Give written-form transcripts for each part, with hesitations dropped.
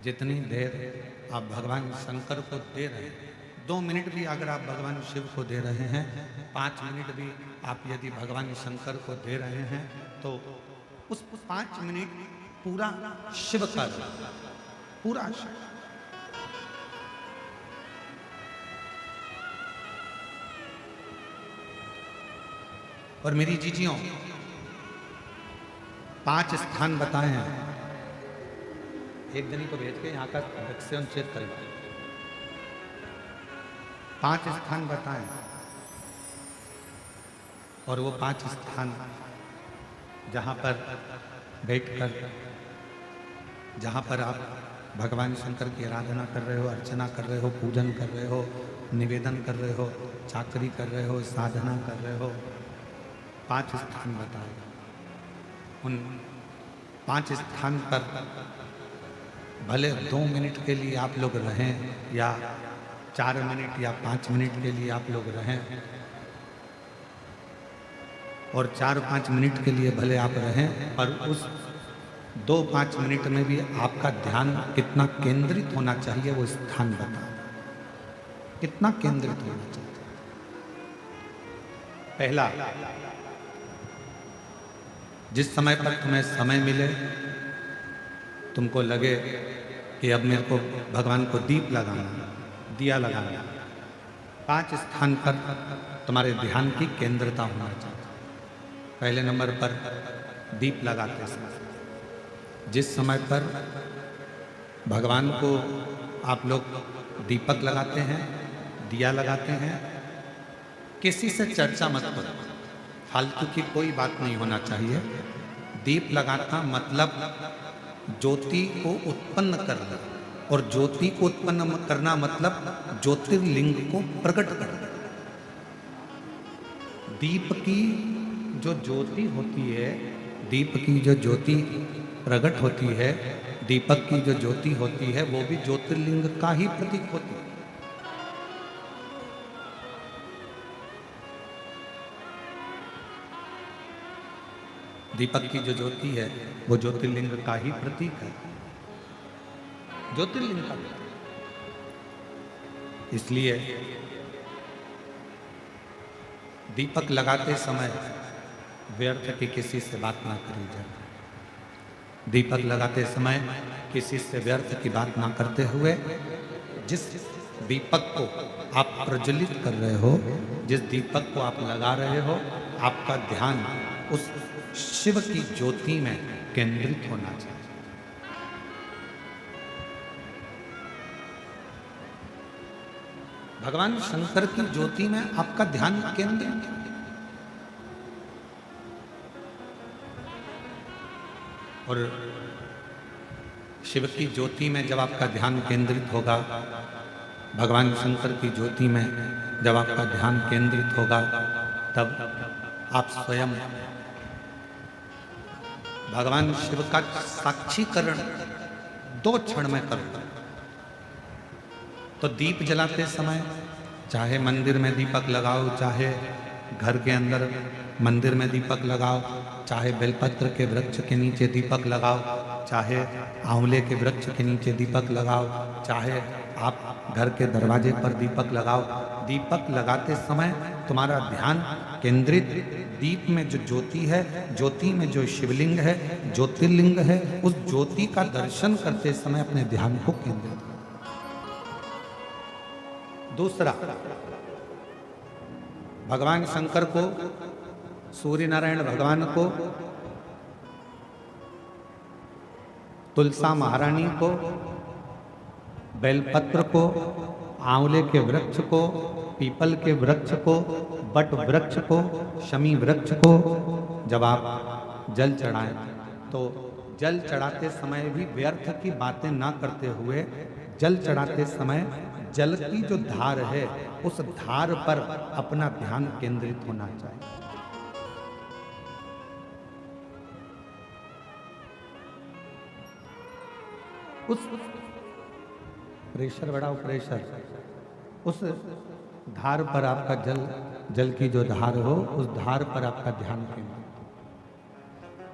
जितनी देर आप भगवान शंकर को दे रहे हैं, 2 मिनट भी अगर आप भगवान शिव को दे रहे हैं, 5 मिनट भी आप यदि भगवान शंकर को दे रहे हैं, तो उस 5 मिनट पूरा शिव का, पूरा शिव। और मेरी जीजियों 5 स्थान बताए हैं, एक जनी को भेज के यहाँ का वैक्सीन चेक करें। 5 स्थान बताएं और वो 5 स्थान जहाँ पर बैठकर, जहाँ पर आप भगवान शंकर की आराधना कर रहे हो, अर्चना कर रहे हो, पूजन कर रहे हो, निवेदन कर रहे हो, चाकरी कर रहे हो, साधना कर रहे हो, 5 स्थान बताए। उन 5 स्थान पर भले 2 मिनट के लिए आप लोग रहें या 4 मिनट या 5 मिनट के लिए आप लोग रहें, और 4-5 मिनट के लिए भले आप रहें, पर उस 2-5 मिनट में भी आपका ध्यान कितना केंद्रित होना चाहिए वो स्थान बता, कितना केंद्रित होना चाहिए। पहला, जिस समय पर तुम्हें समय मिले, तुमको लगे कि अब मेरे को भगवान को दीप लगाना, दिया लगाना, 5 स्थान पर तुम्हारे ध्यान की केंद्रता होना चाहिए। पहले नंबर पर दीप लगाते समय, जिस समय पर भगवान को आप लोग दीपक लगाते हैं, दिया लगाते हैं, किसी से चर्चा मत करो, फालतू की कोई बात नहीं होना चाहिए। दीप लगाना मतलब ज्योति को उत्पन्न करना, और ज्योति को उत्पन्न करना मतलब ज्योतिर्लिंग को प्रकट करना। दीप की जो ज्योति होती है, दीप की जो ज्योति प्रकट होती है, दीपक की जो ज्योति होती है, वो भी ज्योतिर्लिंग का ही प्रतीक होती है। दीपक की जो ज्योति है वो ज्योतिर्लिंग का ही प्रतीक है, ज्योतिर्लिंग का प्रतीक। इसलिए दीपक लगाते समय व्यर्थ की किसी से बात ना करी जाए। दीपक लगाते समय किसी से व्यर्थ की बात ना करते हुए, जिस दीपक को आप प्रज्वलित कर रहे हो, जिस दीपक को आप लगा रहे हो, आपका ध्यान उस शिव की ज्योति में केंद्रित होना चाहिए। भगवान शंकर की ज्योति में आपका ध्यान केंद्रित, और शिव की ज्योति में जब आपका ध्यान केंद्रित होगा, भगवान शंकर की ज्योति में जब आपका ध्यान केंद्रित होगा, तब आप स्वयं भगवान शिव का साक्षीकरण 2 क्षण में करो। तो दीप जलाते समय, चाहे मंदिर में दीपक लगाओ, चाहे घर के अंदर मंदिर में दीपक लगाओ, चाहे बेलपत्र के वृक्ष के नीचे दीपक लगाओ, चाहे आंवले के वृक्ष के नीचे दीपक लगाओ, चाहे आप घर के दरवाजे पर दीपक लगाओ। दीपक लगाते समय तुम्हारा ध्यान केंद्रित, दीप में जो ज्योति है, ज्योति में जो शिवलिंग है, ज्योतिर्लिंग है, उस ज्योति का दर्शन करते समय अपने ध्यान को केंद्रित करो। दूसरा, भगवान शंकर को, सूर्य नारायण भगवान को, तुलसा महारानी को, बेलपत्र को, आंवले के वृक्ष को, पीपल के वृक्ष को, बट वृक्ष को, शमी वृक्ष को जब आप जल चढ़ाएं, तो जल चढ़ाते समय भी व्यर्थ की बातें ना करते हुए, जल चढ़ाते समय जल की जो धार है, उस धार पर अपना ध्यान केंद्रित होना चाहिए। उस प्रेशर बढ़ाओ, प्रेशर, उस धार पर आपका जल की जो धार हो, उस धार पर आपका ध्यान केंद्रित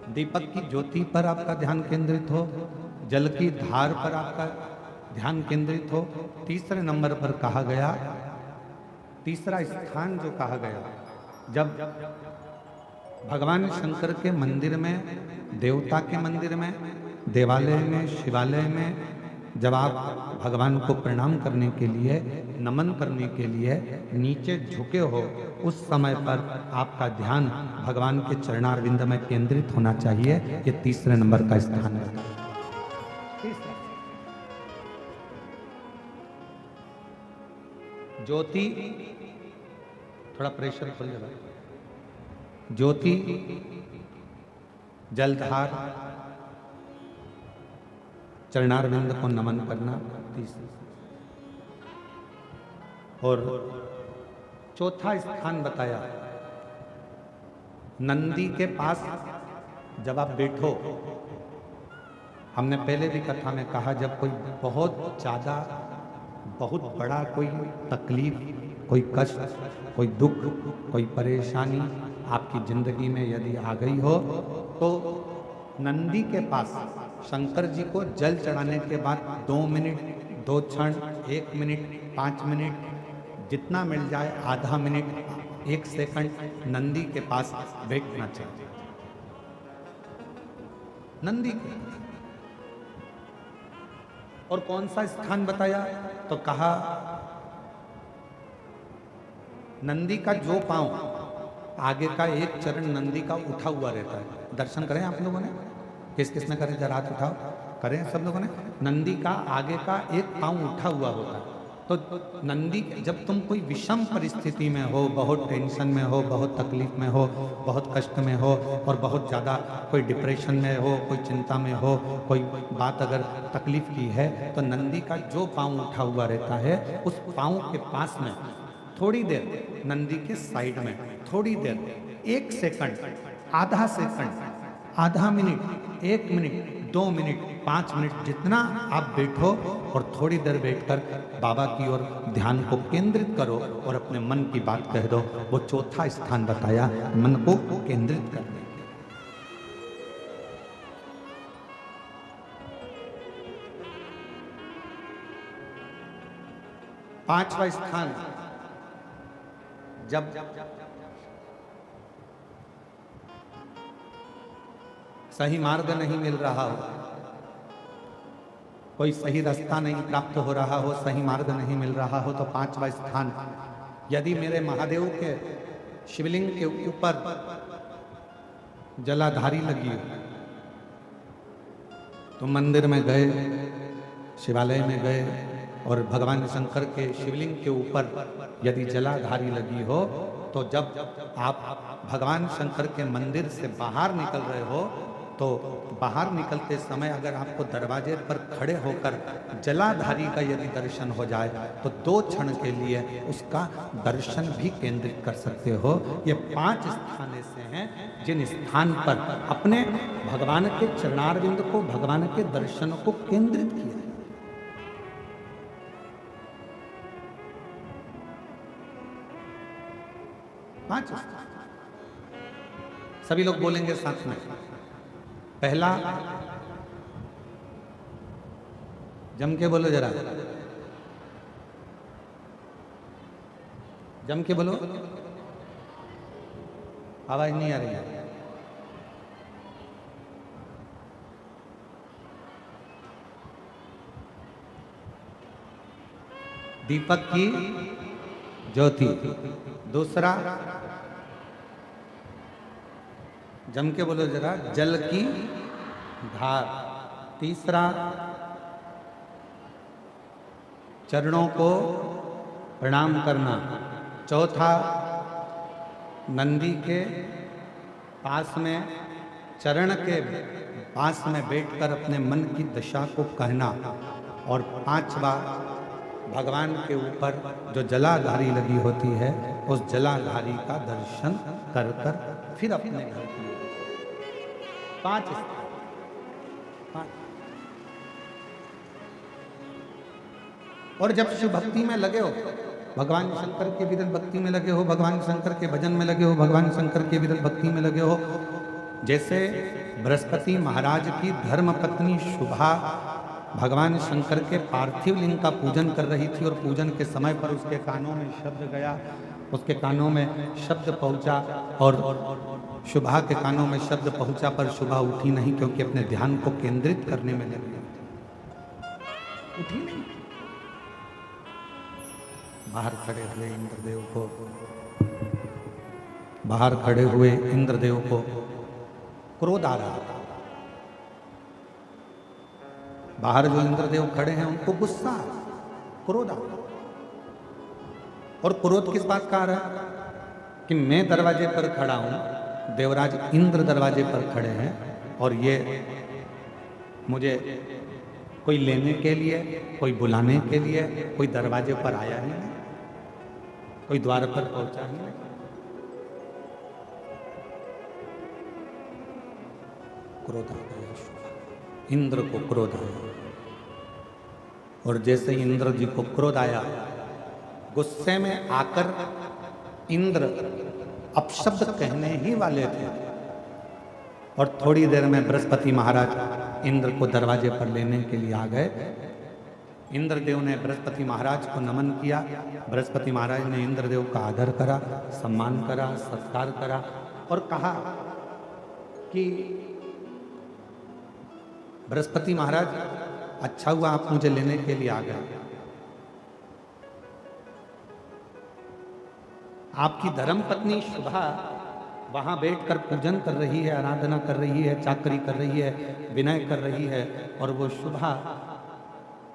हो। दीपक की ज्योति पर आपका ध्यान केंद्रित हो, जल की धार पर आपका ध्यान केंद्रित हो। तीसरे नंबर पर कहा गया, तीसरा स्थान जो कहा गया, जब भगवान शंकर के मंदिर में, देवता के मंदिर में, देवालय में, शिवालय में जब आप भगवान को प्रणाम करने के लिए, नमन करने के लिए नीचे झुके हो, उस समय पर आपका ध्यान भगवान के चरणारविंद में केंद्रित होना चाहिए। ये तीसरे नंबर का स्थान है। ज्योति, थोड़ा प्रेशर खोल जाए, ज्योति, जलधार, चरणारविंद को नमन करना, तीसरा। और चौथा स्थान बताया, नंदी के पास जब आप बैठो, हमने पहले भी कथा में कहा, जब कोई बहुत ज्यादा, बहुत बड़ा कोई तकलीफ, कोई कष्ट, कोई दुख, कोई परेशानी आपकी जिंदगी में यदि आ गई हो, तो नंदी के पास शंकर जी को जल चढ़ाने के बाद 2 मिनट, 2 क्षण, 1 मिनट, 5 मिनट, जितना मिल जाए, आधा मिनट, 1 सेकंड नंदी के पास बैठना चाहिए। नंदी के, और कौन सा स्थान बताया, तो कहा नंदी का जो पांव, आगे का एक चरण नंदी का उठा हुआ रहता है। दर्शन करें आप लोगों ने, किस किस ने करें, जरा हाथ उठाओ, करें सब लोगों ने। नंदी का आगे का एक पांव उठा हुआ होता है। तो नंदी, जब तुम कोई विषम परिस्थिति में हो, बहुत टेंशन में हो, बहुत तकलीफ में हो, बहुत कष्ट में हो, और बहुत ज़्यादा कोई डिप्रेशन में हो, कोई चिंता में हो, कोई बात अगर तकलीफ की है, तो नंदी का जो पांव उठा हुआ रहता है, उस पांव के पास में थोड़ी देर, नंदी के साइड में थोड़ी देर, 1 सेकंड, आधा सेकंड, आधा मिनट, 1 मिनट, 2 मिनट, 5 मिनट, जितना आप बैठो, और थोड़ी देर बैठकर बाबा की ओर ध्यान को केंद्रित करो और अपने मन की बात कह दो। वो चौथा स्थान बताया, मन को केंद्रित करने। पांचवा स्थान, जब सही मार्ग नहीं मिल रहा हो, कोई सही रास्ता नहीं प्राप्त हो रहा हो, सही मार्ग नहीं मिल रहा हो, तो पांचवा स्थान, यदि मेरे महादेव के शिवलिंग के ऊपर जलाधारी लगी हो, तो मंदिर में गए, शिवालय में गए, और भगवान शंकर के शिवलिंग के ऊपर यदि जलाधारी लगी हो, तो जब आप भगवान शंकर के मंदिर से बाहर निकल रहे हो, तो बाहर निकलते समय अगर आपको दरवाजे पर खड़े होकर जलाधारी का यदि दर्शन हो जाए, तो 2 क्षण के लिए उसका दर्शन भी केंद्रित कर सकते हो। ये 5 स्थान ऐसे हैं जिन स्थान पर अपने भगवान के चरणारविंद को, भगवान के दर्शन को केंद्रित किया। पांच सभी लोग बोलेंगे साथ में। पहला, जम के बोलो जरा, जम के बोलो, आवाज नहीं आ रही है। दीपक की ज्योति। दूसरा, जम के बोलो जरा, जल की धार। तीसरा, चरणों को प्रणाम करना। चौथा, नंदी के पास में, चरण के पास में बैठकर अपने मन की दशा को कहना। और पांचवा, भगवान के ऊपर जो जलाधारी लगी होती है, उस जलाधारी का दर्शन कर कर फिर अपने घर की। 5 और जब शिव भक्ति में लगे हो, भगवान शंकर के विरल भक्ति में लगे हो, भगवान शंकर के भजन में लगे हो, भगवान शंकर के विरल भक्ति में लगे हो, जैसे बृहस्पति महाराज की धर्मपत्नी शुभा भगवान शंकर के पार्थिव लिंग का पूजन कर रही थी और पूजन के समय पर उसके कानों में शब्द गया, उसके कानों में शब्द पहुंचा और शुभा के कानों में शब्द पहुंचा पर शुभा उठी नहीं, क्योंकि अपने ध्यान को केंद्रित करने में लगी उठी नहीं। बाहर खड़े हुए इंद्रदेव को क्रोध आ रहा था। बाहर जो इंद्रदेव खड़े हैं उनको गुस्सा, क्रोध आ रहा। और क्रोध किस बात का आ रहा है कि मैं दरवाजे पर खड़ा हूं, देवराज इंद्र दरवाजे पर खड़े हैं और ये मुझे कोई लेने के लिए, कोई बुलाने के लिए, कोई दरवाजे पर आया ही नहीं, कोई द्वार पर पहुंचा ही नहीं। क्रोध आ गया, इंद्र को क्रोध आया। और जैसे ही इंद्र जी को क्रोध आया, गुस्से में आकर इंद्र अपशब्द कहने ही वाले थे और थोड़ी देर में बृहस्पति महाराज इंद्र को दरवाजे पर लेने के लिए आ गए। इंद्रदेव ने बृहस्पति महाराज को नमन किया। बृहस्पति महाराज ने इंद्रदेव का आदर करा, सम्मान करा, सत्कार करा और कहा कि बृहस्पति महाराज, अच्छा हुआ आप मुझे लेने के लिए आ गए। आपकी धर्मपत्नी शुभा वहां बैठकर पूजन कर रही है, आराधना कर रही है, चाकरी कर रही है, विनय कर रही है और वो शुभा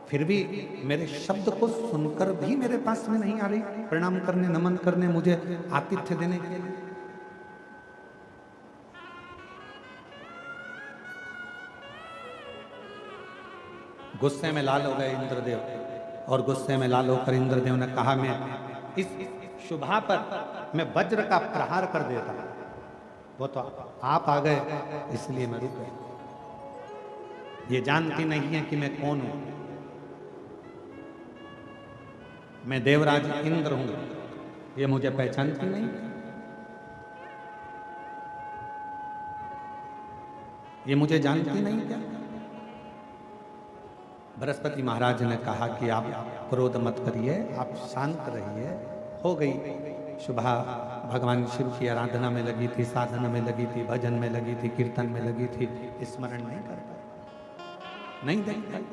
फिर भी मेरे शब्द को सुनकर भी मेरे पास में नहीं आ रही प्रणाम करने, नमन करने, मुझे आतिथ्य देने के लिए। गुस्से में लाल हो गए इंद्रदेव और गुस्से में लाल होकर इंद्रदेव ने कहा, मैं इस शुभा पर मैं वज्र का प्रहार कर देता। वो तो आप आ गए इसलिए मैं रुक गई। ये जानती नहीं है कि मैं कौन हूं। मैं देवराज इंद्र हूं, ये मुझे पहचानती नहीं। ये मुझे जानती नहीं क्या? बृहस्पति महाराज ने कहा कि आप क्रोध मत करिए, आप शांत रहिए। हो गई शुभा भगवान शिव की आराधना में लगी थी, साधना में लगी थी, भजन में लगी थी, कीर्तन में लगी थी, स्मरण नहीं कर पाई, नहीं देख पाई।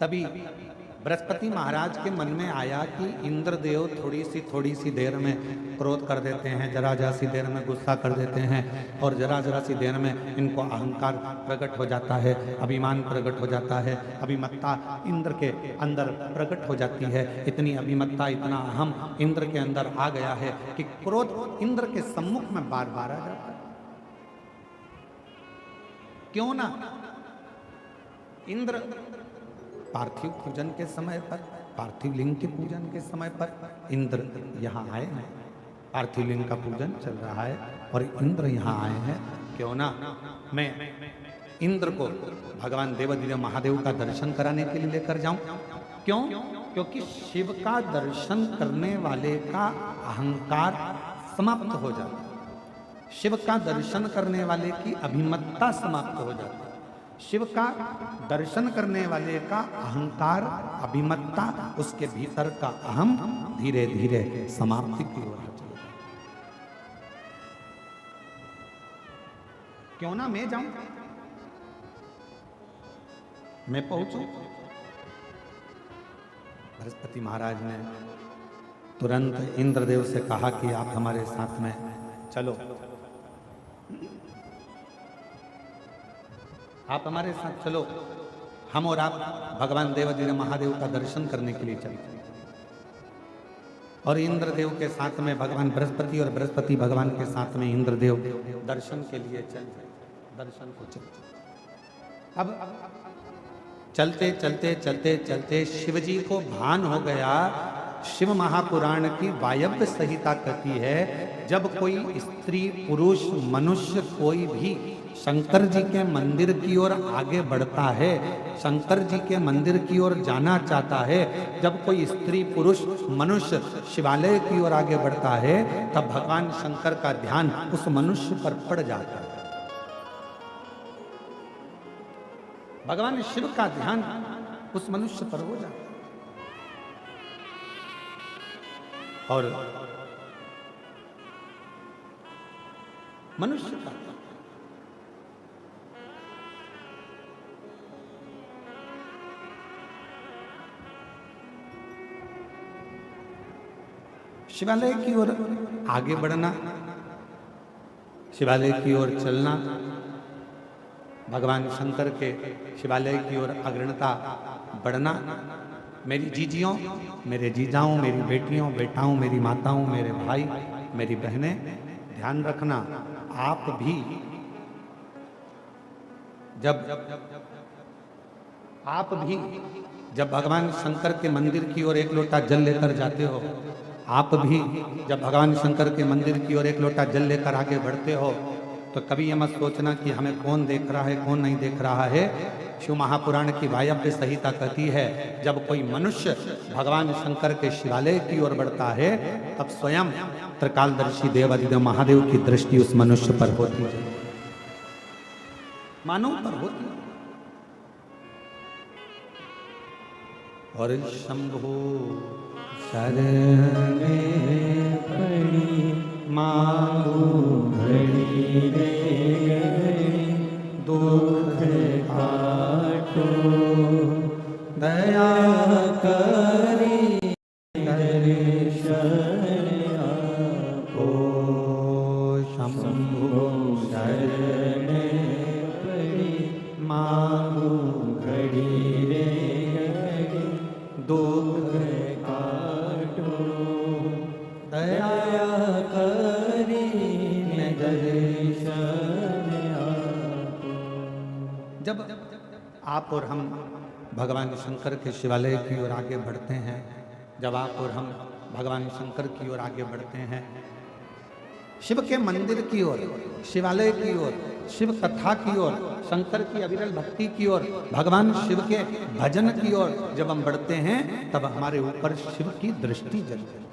तभी बृहस्पति महाराज के मन में आया कि इंद्रदेव थोड़ी सी देर में क्रोध कर देते हैं, जरा सी देर में गुस्सा कर देते हैं और जरा सी देर में इनको अहंकार प्रकट हो जाता है, अभिमान प्रकट हो जाता है, अभिमत्ता इंद्र के अंदर प्रकट हो जाती है। इतनी अभिमत्ता, इतना अहम इंद्र के अंदर आ गया है कि क्रोध इंद्र के सम्मुख में बार बार आ जाता है। क्यों ना इंद्र पार्थिव पूजन के समय पर, पार्थिव लिंग के पूजन के समय पर इंद्र यहाँ आए हैं, पार्थिव लिंग का पूजन चल रहा है और इंद्र यहाँ आए हैं। क्यों ना मैं इंद्र को भगवान देवाधिदेव महादेव का दर्शन कराने के लिए लेकर जाऊं। क्यों? क्योंकि शिव का दर्शन करने वाले का अहंकार समाप्त हो जाता है, शिव का दर्शन करने वाले की अभिमत्ता समाप्त हो जाती है, शिव का दर्शन करने वाले का अहंकार, अभिमत्ता, उसके भीतर का अहम धीरे धीरे समाप्ति की ओर चलता है। क्यों ना मैं जाऊं, मैं पहुंचूं। बृहस्पति महाराज ने तुरंत इंद्रदेव से कहा कि आप हमारे साथ में चलो, आप हमारे साथ चलो, हम और आप भगवान देवाधिदेव महादेव का दर्शन करने के लिए चलते हैं। और इंद्रदेव के साथ में भगवान बृहस्पति और बृहस्पति भगवान के साथ में इंद्रदेव दर्शन के लिए दर्शन को चलते। अब चलते चलते चलते चलते शिव जी को भान हो गया। शिव महापुराण की वायव्य संहिता कहती है, जब कोई स्त्री, पुरुष, मनुष्य कोई भी शंकर जी के मंदिर की ओर आगे बढ़ता है, शंकर जी के मंदिर की ओर जाना चाहता है, जब कोई स्त्री पुरुष मनुष्य शिवालय की ओर आगे बढ़ता है, तब भगवान शंकर का ध्यान उस मनुष्य पर पड़ जाता है। भगवान शिव का ध्यान उस मनुष्य पर हो जाता है। और मनुष्य का शिवालय की ओर आगे बढ़ना, शिवालय की ओर चलना, भगवान शंकर के शिवालय की ओर अग्रणता बढ़ना। मेरी जीजियों, मेरे जीजाओं, मेरी बेटियों, बेटाओं, मेरी माताओं, मेरे भाई, मेरी बहनें, ध्यान रखना, आप भी जब भगवान शंकर के मंदिर की ओर एक लोटा जल लेकर जाते हो, आप भी जब भगवान शंकर के मंदिर की ओर एक लोटा जल लेकर आगे बढ़ते हो, तो कभी ये मत सोचना कि हमें कौन देख रहा है कौन नहीं देख रहा है। शिव महापुराण की वायव्य संहिता कहती है, जब कोई मनुष्य भगवान शंकर के शिवालय की ओर बढ़ता है, तब स्वयं त्रिकालदर्शी देवादिदेव महादेव की दृष्टि उस मनुष्य पर होती है, मानव पर होती है। और शंभो शरण पड़ी मांगो घड़ी रे घड़ी, दुख काटो दया करी दर्शन आपो। शंभो शरण पड़ी मांगो घड़ी रे घड़ी, दुख काटो दया करी दर्शन आपो। जब आप और हम भगवान शंकर के शिवालय की ओर आगे बढ़ते हैं, जब आप और हम भगवान शंकर की ओर आगे बढ़ते हैं, शिव के मंदिर की ओर, शिवालय की ओर, शिव कथा की ओर, शंकर की अविरल भक्ति की ओर, भगवान शिव के भजन की ओर जब हम बढ़ते हैं, तब हमारे ऊपर शिव की दृष्टि जलती है।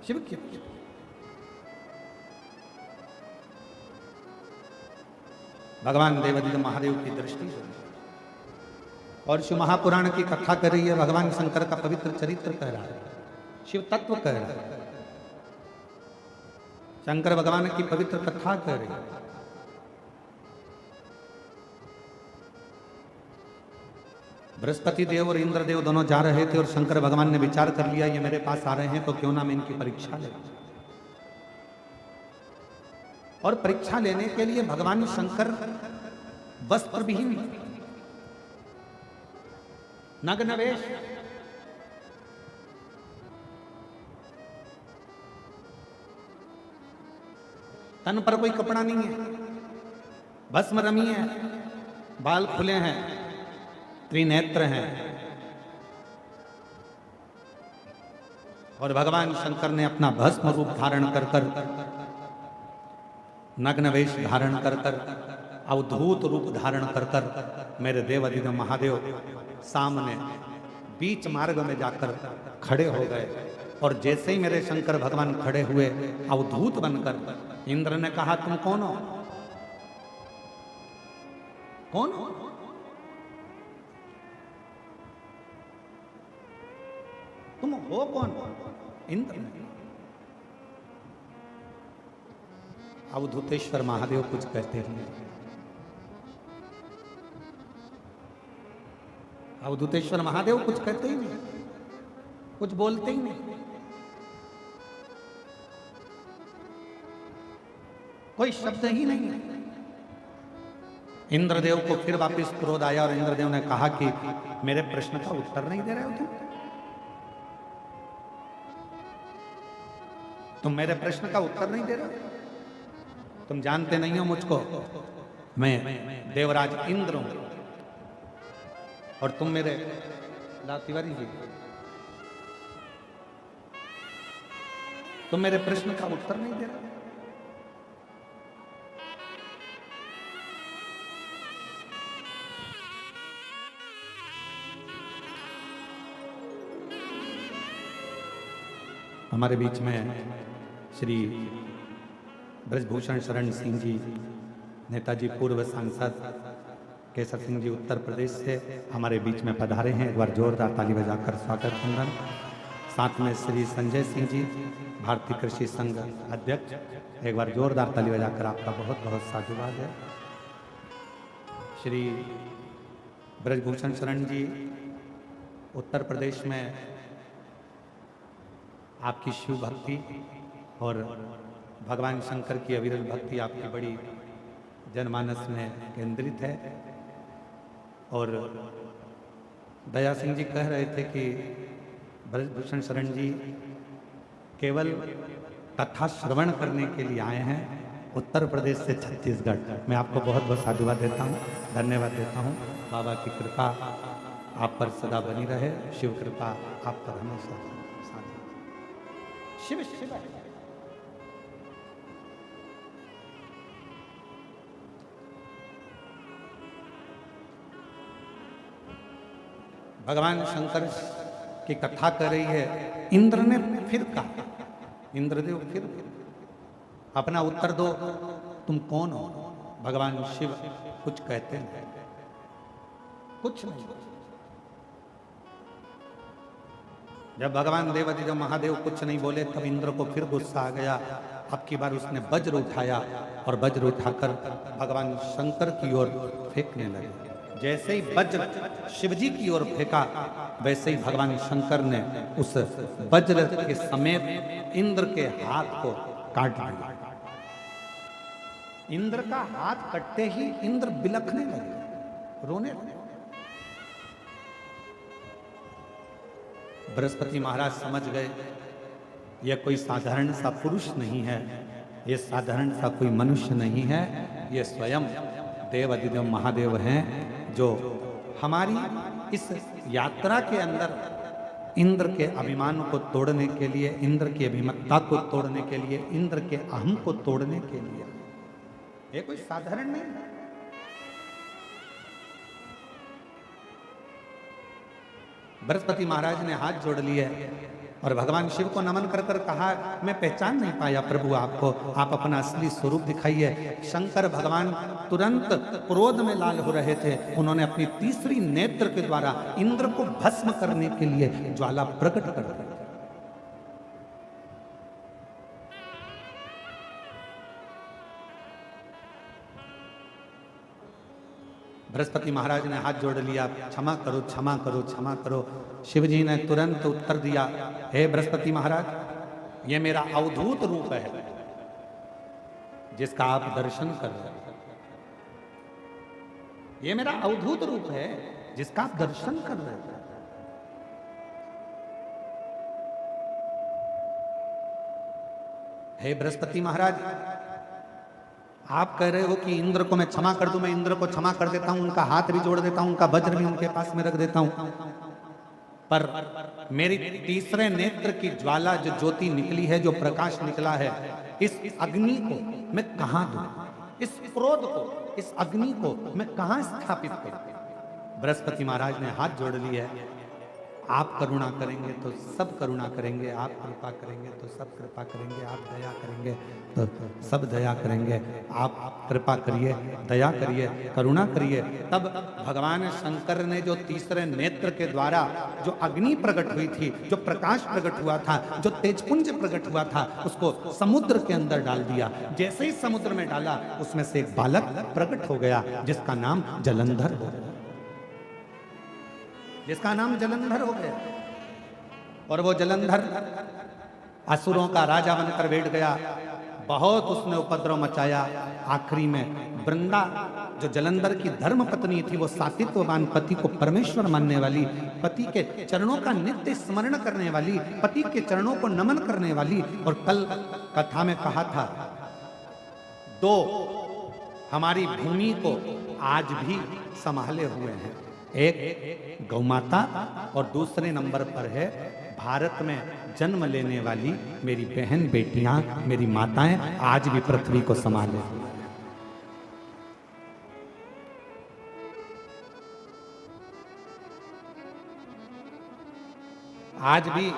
शिव की भगवान देवादिदेव महादेव की दृष्टि जलती है। और शिव महापुराण की कथा कर रही है, भगवान शंकर का पवित्र चरित्र कह रहा है, शिव तत्व कह रहा है, शंकर भगवान की पवित्र कथा कह रही है। बृहस्पति देव और इंद्र देव दोनों जा रहे थे और शंकर भगवान ने विचार कर लिया, ये मेरे पास आ रहे हैं तो क्यों ना मैं इनकी परीक्षा ले। और परीक्षा लेने के लिए भगवान शंकर वस्त्र विहीन, नग्न वेश, तन पर कोई कपड़ा नहीं है, भस्म रमी है, बाल खुले हैं, त्रिनेत्र हैं। और भगवान शंकर ने अपना भस्म रूप धारण कर कर, नग्न वेश धारण कर कर, अवधूत रूप धारण कर कर मेरे देवादिदेव महादेव सामने बीच मार्ग में जाकर खड़े हो गए। और जैसे ही मेरे शंकर भगवान खड़े हुए अवधूत बनकर, इंद्र ने कहा, तुम कौन हो? कौन हो? तुम हो कौन? इंद्र ने। अवधूतेश्वर महादेव कुछ कहते हैं, अवधूतेश्वर महादेव कुछ कहते ही नहीं, कुछ बोलते ही नहीं, कोई शब्द ही नहीं है। इंद्रदेव को फिर वापस क्रोध आया और इंद्रदेव ने कहा कि मेरे प्रश्न का उत्तर नहीं दे रहे हो तुम मेरे प्रश्न का उत्तर नहीं दे रहे हो, तुम जानते नहीं हो मुझको, मैं देवराज इंद्र हूं और तुम मेरे तिवारी जी, तुम मेरे प्रश्न का उत्तर नहीं दे रहे। हमारे बीच में श्री ब्रजभूषण शरण सिंह जी, नेताजी पूर्व सांसद केसर सिंह जी उत्तर प्रदेश से हमारे बीच में पधारे हैं। एक बार जोरदार ताली बजाकर स्वागत वंदन। साथ में श्री संजय सिंह जी, भारतीय कृषि संघ अध्यक्ष, एक बार जोरदार ताली बजाकर आपका बहुत बहुत साधुवाद है। श्री ब्रजभूषण शरण जी, उत्तर प्रदेश में आपकी शिव भक्ति और भगवान शंकर की अविरल भक्ति आपकी बड़ी जनमानस में केंद्रित है। और दया सिंह जी कह रहे थे कि ब्रजभूषण शरण जी केवल कथा श्रवण करने के लिए आए हैं उत्तर प्रदेश से छत्तीसगढ़। मैं आपको बहुत बहुत साधुवाद देता हूँ, धन्यवाद देता हूँ। बाबा की कृपा आप पर सदा बनी रहे, शिव कृपा आप पर हमेशा शिव शिव। भगवान शंकर की कथा कर रही है। इंद्र ने फिर कहा, इंद्रदेव फिर अपना उत्तर दो, तुम कौन हो? भगवान शिव कुछ कहते हैं, कुछ नहीं। जब भगवान देवाधिदेव महादेव कुछ नहीं बोले, तब इंद्र को फिर गुस्सा आ गया। अब की बार उसने वज्र उठाया और वज्र उठाकर भगवान शंकर की ओर फेंकने लगे। जैसे ही वज्र शिवजी की ओर फेंका, वैसे ही भगवान शंकर ने उस वज्र के समेत इंद्र के हाथ को काट दिया। इंद्र का हाथ कटते ही इंद्र बिलखने लगे, रोने लगे। बृहस्पति महाराज समझ गए यह कोई साधारण सा पुरुष नहीं है, यह साधारण सा कोई मनुष्य नहीं है, यह स्वयं देवाधिदेव महादेव हैं, जो हमारी इस यात्रा के अंदर इंद्र के अभिमान को तोड़ने के लिए, इंद्र की अभिमत्ता को तोड़ने के लिए, इंद्र के अहम को तोड़ने के लिए। ये कोई साधारण नहीं है। बृहस्पति महाराज ने हाथ जोड़ लिए और भगवान शिव को नमन कर कर कहा, मैं पहचान नहीं पाया प्रभु आपको, आप अपना असली स्वरूप दिखाइए। शंकर भगवान तुरंत क्रोध में लाल हो रहे थे। उन्होंने अपनी तीसरी नेत्र के द्वारा इंद्र को भस्म करने के लिए ज्वाला प्रकट कर दी। बृहस्पति महाराज ने हाथ जोड़ लिया, क्षमा करो क्षमा करो क्षमा करो। शिवजी ने तुरंत उत्तर दिया, हे बृहस्पति महाराज, ये मेरा अवधूत रूप है जिसका आप दर्शन कर रहे हैं। ये मेरा अवधूत रूप है जिसका आप दर्शन कर रहे हैं। हे बृहस्पति महाराज, आप कह रहे हो कि इंद्र को मैं क्षमा कर दूं, मैं इंद्र को क्षमा कर देता हूं, उनका हाथ भी जोड़ देता हूं, उनका वज्र भी उनके पास में रख देता हूं, पर मेरी तीसरे नेत्र की ज्वाला जो ज्योति निकली है, जो प्रकाश निकला है, इस अग्नि को मैं कहां दूं? इस क्रोध को, इस अग्नि को मैं कहां स्थापित करूं? बृहस्पति महाराज ने हाथ जोड़ लिए, आप करुणा करेंगे तो सब करुणा करेंगे, आप कृपा करेंगे तो सब कृपा करेंगे, आप दया करेंगे तो सब दया करेंगे। आप कृपा करिए, दया करिए, करुणा करिए। तब भगवान शंकर ने जो तीसरे नेत्र के द्वारा जो अग्नि प्रकट हुई थी, जो प्रकाश प्रकट हुआ था, जो तेजपुंज प्रकट हुआ था, उसको समुद्र के अंदर डाल दिया। जैसे ही समुद्र में डाला, उसमें से एक बालक प्रकट हो गया जिसका नाम जलंधर हो गया, जिसका नाम जलंधर हो गया। और वो जलंधर असुरों का राजा बनकर बैठ गया। बहुत उसने उपद्रव मचाया। आखिरी में वृंदा, जो जलंधर की धर्म पत्नी थी, वो सातित्ववान पति को परमेश्वर मानने वाली, पति के चरणों का नित्य स्मरण करने वाली, पति के चरणों को नमन करने वाली। और कल कथा में कहा था, दो हमारी भूमि को आज भी संभाले हुए हैं, एक गौमाता और दूसरे नंबर पर है भारत में जन्म लेने वाली मेरी बहन बेटियां, मेरी माताएं आज भी पृथ्वी को संभाले। आज भी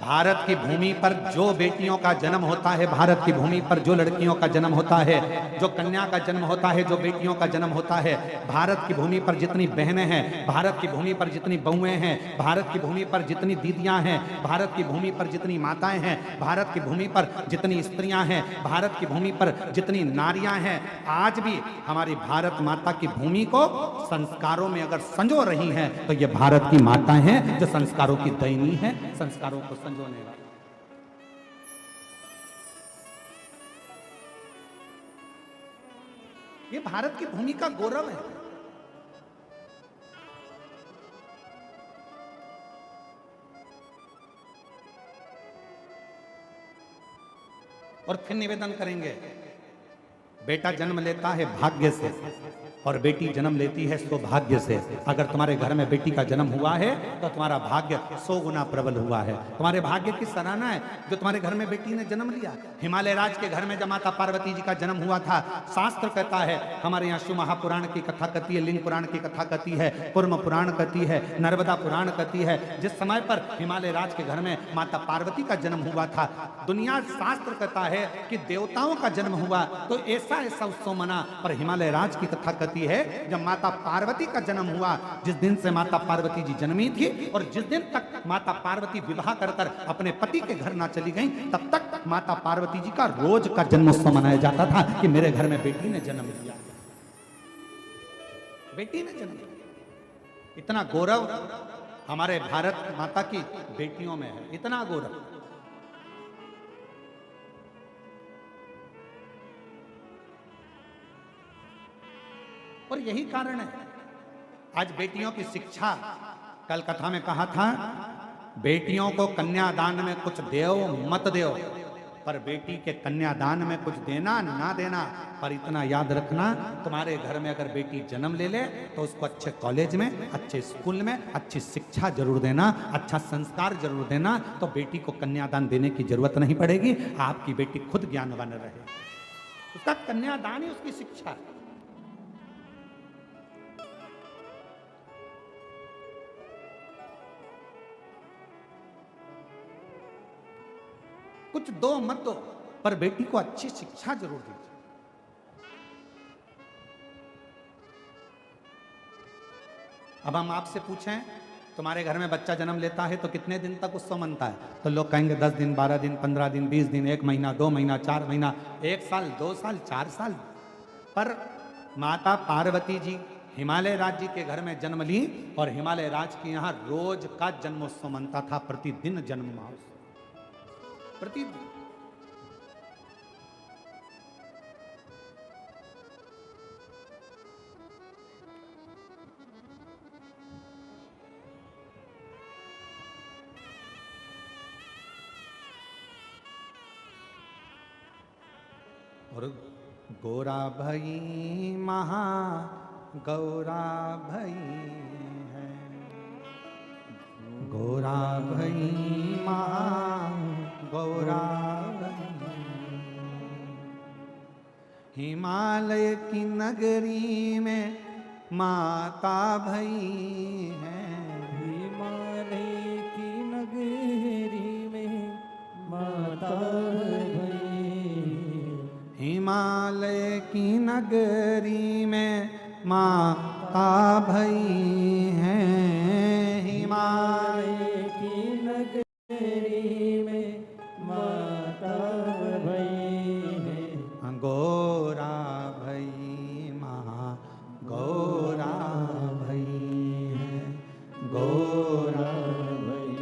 भारत की भूमि पर जो बेटियों का जन्म होता है, भारत की भूमि पर जो लड़कियों का जन्म होता है, जो कन्या का जन्म होता है, जो बेटियों का जन्म होता है, भारत की भूमि पर जितनी बहनें हैं, भारत की भूमि पर जितनी बहुएं हैं, भारत की भूमि पर जितनी दीदियां हैं, भारत की भूमि पर जितनी माताएं हैं, भारत की भूमि पर जितनी स्त्रियां हैं, भारत की भूमि पर जितनी नारियां हैं, आज भी हमारी भारत माता की भूमि को संस्कारों में अगर संजो रही हैं तो ये भारत की माताएं हैं जो संस्कारों की दैनी है, संस्कारों को संजोने वाली। ये भारत की भूमि का गौरव है। और फिर निवेदन करेंगे, बेटा जन्म लेता है भाग्य से और बेटी जन्म लेती है सौभाग्य से। अगर तुम्हारे घर में बेटी का जन्म हुआ है तो तुम्हारा भाग्य 100 गुना प्रबल हुआ है। तुम्हारे भाग्य की सराहना है जो तुम्हारे घर में बेटी ने जन्म लिया। हिमालय राज के घर में जब माता पार्वती जी का जन्म हुआ था, शास्त्र कहता है, हमारे यहाँ शिव महापुराण की कथा कहती है, लिंग पुराण की कथा कहती है, कुर्म पुराण कहती है, नर्मदा पुराण कहती है, जिस समय पर हिमालय राज के घर में माता पार्वती का जन्म हुआ था, दुनिया शास्त्र कहता है कि देवताओं का जन्म हुआ तो ऐसा उत्सव मना। पर हिमालय राज की कथा कहती है जब माता पार्वती का जन्म हुआ, जिस दिन से माता पार्वती जी जन्मी थी और जिस दिन तक माता पार्वती विवाह कर अपने पति के घर ना चली गई, तब तक माता पार्वती जी का रोज का जन्मोत्सव मनाया जाता था कि मेरे घर में बेटी ने जन्म लिया, बेटी ने जन्म लिया। इतना गौरव हमारे भारत माता की बेटियों में है, इतना गौरव। और यही कारण है आज बेटियों की शिक्षा, कल कथा में कहा था, बेटियों को कन्यादान में कुछ देओ मत देओ, पर बेटी के कन्यादान में कुछ देना ना देना। पर इतना याद रखना, तुम्हारे घर में अगर बेटी जन्म ले ले तो उसको अच्छे कॉलेज में, अच्छे स्कूल में अच्छी शिक्षा जरूर देना, अच्छा संस्कार जरूर देना, तो बेटी को कन्यादान देने की जरूरत नहीं पड़ेगी। आपकी बेटी खुद ज्ञानवान रहे, उसका कन्यादान ही उसकी शिक्षा है। कुछ दो मत दो, पर बेटी को अच्छी शिक्षा जरूर दीजिए। अब हम आपसे पूछें, तुम्हारे घर में बच्चा जन्म लेता है तो कितने दिन तक उत्सव मनता है? तो लोग कहेंगे 10 दिन, 12 दिन, 15 दिन, 20 दिन, 1 महीना, 2 महीना, 4 महीना, 1 साल, 2 साल, 4 साल। पर माता पार्वती जी हिमालय राज्य के घर में जन्म ली और हिमालय राज के यहाँ रोज का जन्मोत्सव मनता था, प्रतिदिन जन्म महोत्सव, प्रतिदिन। और गोरा भई महा गौरा भई है, गोरा भई महा गौरा भई, हिमालय की नगरी में माता भई है, हिमालय की नगरी में माता भई, हिमालय की नगरी में माता भई है, हिमालय की नगरी में माता भई है, गोरा भई महा गौरा भई है, गोरा भई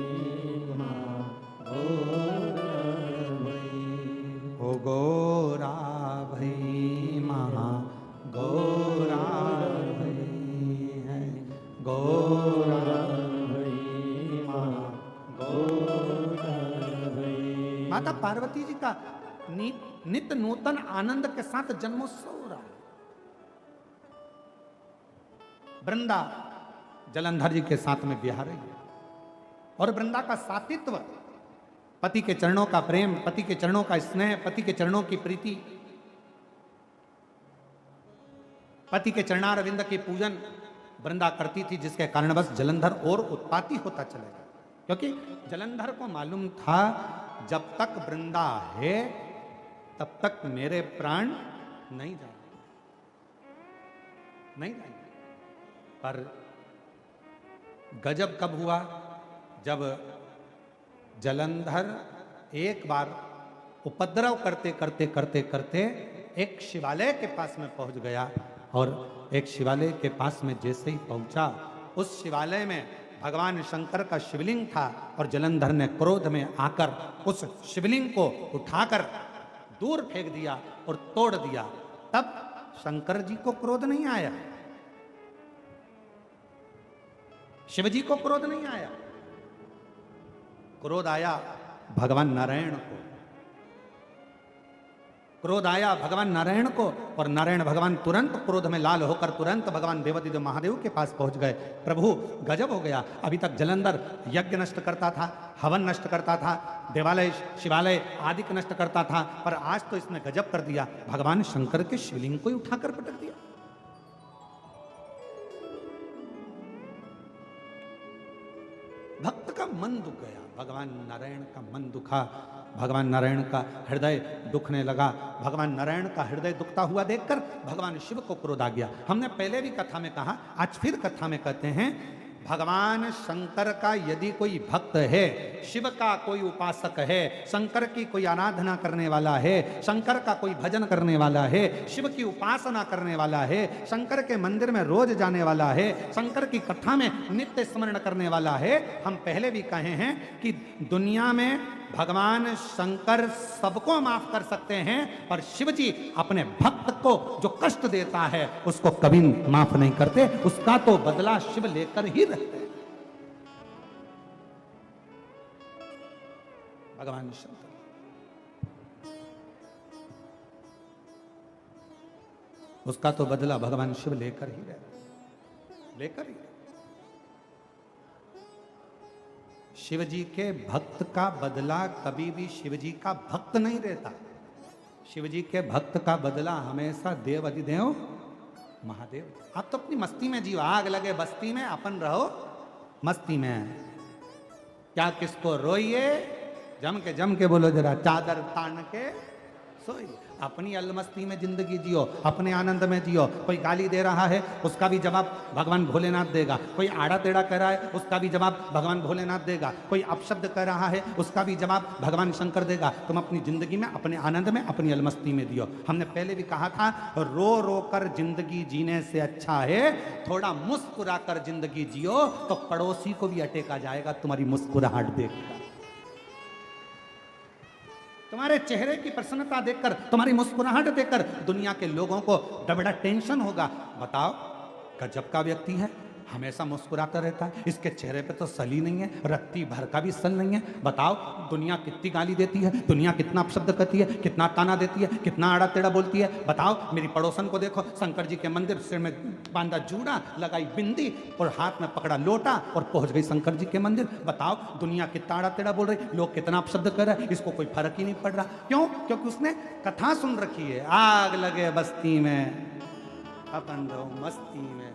माँ गौरा भई, ओ गोरा भई महा गौरा भई है, गोरा भई माँ गौरा भई। माता पार्वती जी का नित्य नूतन आनंद के साथ जन्मोत्सव हो रहा है। वृंदा जलंधर जी के साथ में बिहार रही है और वृंदा का सातित्व, पति के चरणों का प्रेम, पति के चरणों का स्नेह, पति के चरणों की प्रीति, पति के चरणारविंद की पूजन वृंदा करती थी, जिसके कारणवश जलंधर और उत्पाती होता चलेगा। क्योंकि जलंधर को मालूम था जब तक वृंदा है तब तक मेरे प्राण नहीं जाएंगे, नहीं जाएंगे। पर गजब कब हुआ? जब जलंधर एक बार उपद्रव करते करते करते करते एक शिवालय के पास में पहुंच गया, और एक शिवालय के पास में जैसे ही पहुंचा, उस शिवालय में भगवान शंकर का शिवलिंग था, और जलंधर ने क्रोध में आकर उस शिवलिंग को उठाकर दूर फेंक दिया और तोड़ दिया। तब शंकर जी को क्रोध नहीं आया, शिव जी को क्रोध नहीं आया, क्रोध आया भगवान नारायण को, क्रोध आया भगवान नारायण को। और नारायण भगवान तुरंत क्रोध में लाल होकर तुरंत भगवान देवादिदेव महादेव के पास पहुंच गए। प्रभु गजब हो गया, अभी तक जलंधर यज्ञ नष्ट करता था, हवन नष्ट करता था, देवालय शिवालय आदि के नष्ट करता था, पर आज तो इसने गजब कर दिया, भगवान शंकर के शिवलिंग को ही उठाकर पटक दिया। भक्त का मन दुख गया, भगवान नारायण का मन दुखा, भगवान नारायण का हृदय दुखने लगा। भगवान नारायण का हृदय दुखता हुआ देखकर भगवान शिव को क्रोध आ गया। हमने पहले भी कथा में कहा, आज फिर कथा में कहते हैं, भगवान शंकर का यदि कोई भक्त है, शिव का कोई उपासक है, शंकर की कोई आराधना करने वाला है, शंकर का कोई भजन करने वाला है, शिव की उपासना करने वाला है, शंकर के मंदिर में रोज जाने वाला है, शंकर की कथा में नित्य स्मरण करने वाला है। हम पहले भी कहे हैं कि दुनिया में भगवान शंकर सबको माफ कर सकते हैं, पर शिव जी अपने भक्त को जो कष्ट देता है उसको कभी माफ नहीं करते, उसका तो बदला शिव लेकर ही रहते हैं। भगवान शंकर उसका तो बदला भगवान शिव लेकर ही रहते, लेकर ही। शिव जी के भक्त का बदला कभी भी शिव जी का भक्त नहीं रहता, शिव जी के भक्त का बदला हमेशा देव अधिदेव महादेव। आप तो अपनी मस्ती में जियो, आग लगे बस्ती में अपन रहो मस्ती में, क्या किसको रोइए, जम के बोलो जरा, चादर तान के सोइए, अपनी अलमस्ती में जिंदगी जियो, अपने आनंद में जियो। कोई गाली दे रहा है उसका भी जवाब भगवान भोलेनाथ देगा, कोई आड़ा टेढ़ा कह रहा है उसका भी जवाब भगवान भोलेनाथ देगा, कोई अपशब्द कह रहा है उसका भी जवाब भगवान शंकर देगा। तुम अपनी जिंदगी में अपने आनंद में अपनी अलमस्ती में दियो। हमने पहले भी कहा था, रो रो कर जिंदगी जीने से अच्छा है थोड़ा मुस्कुरा कर जिंदगी जियो, तो पड़ोसी को भी अटेका जाएगा तुम्हारी मुस्कुराहट देखकर, तुम्हारे चेहरे की प्रसन्नता देखकर, तुम्हारी मुस्कुराहट देखकर दुनिया के लोगों को बड़ा टेंशन होगा। बताओ, गजब का व्यक्ति है, हमेशा मुस्कुराता रहता है, इसके चेहरे पे तो सल ही नहीं है, रत्ती भर का भी सल नहीं है। बताओ, दुनिया कितनी गाली देती है, दुनिया कितना अपशब्द करती है, कितना ताना देती है, कितना आड़ा टेढ़ा बोलती है। बताओ, मेरी पड़ोसन को देखो, शंकर जी के मंदिर, सिर में बांधा जूड़ा, लगाई बिंदी और हाथ में पकड़ा लोटा और पहुंच गई शंकर जी के मंदिर। बताओ, दुनिया कितना आड़ा टेढ़ा बोल रही, लोग कितना अपशब्द कर रहे हैं, इसको कोई फर्क ही नहीं पड़ रहा। क्यों? क्योंकि उसने कथा सुन रखी है, आग लगे बस्ती में अपन रहो मस्ती में।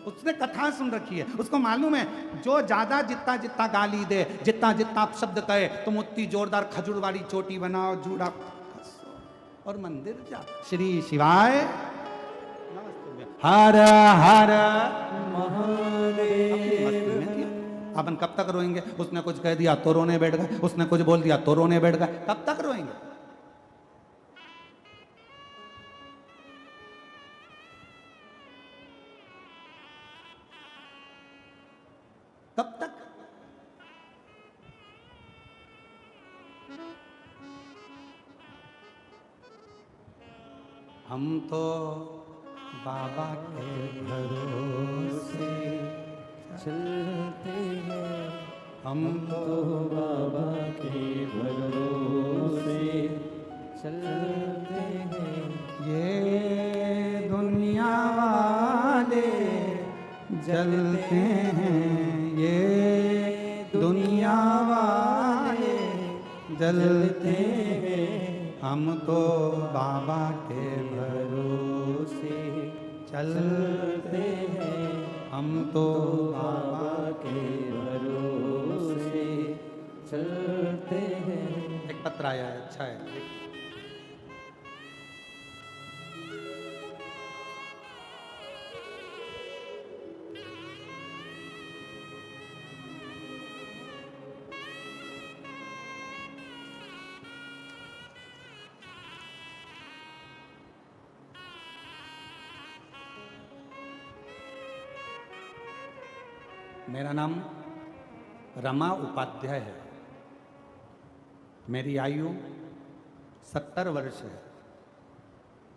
उसने कथा सुन रखी है, उसको मालूम है जो ज्यादा जितना जितना गाली दे, जितना जितना आप शब्द कहे, तुम उतनी जोरदार खजूर वाली चोटी बनाओ, जूड़ा और मंदिर जा। श्री शिवाय हर हर महादेव। अपन कब तक रोएंगे? उसने कुछ कह दिया तो रोने बैठ गए, उसने कुछ बोल दिया तो रोने बैठ गए, कब तक रोएंगे? कब तक? हम तो बाबा के भरोसे चलते हैं, हम तो बाबा के भरोसे चलते हैं। ये दुनिया वाले जलते हैं, ये दुनिया वाले जलते हैं, हम तो बाबा के भरोसे चलते हैं, हम तो बाबा के भरोसे चलते हैं। एक पत्र आया है, अच्छा है। मेरा नाम रमा उपाध्याय है। मेरी आयु 70 वर्ष है।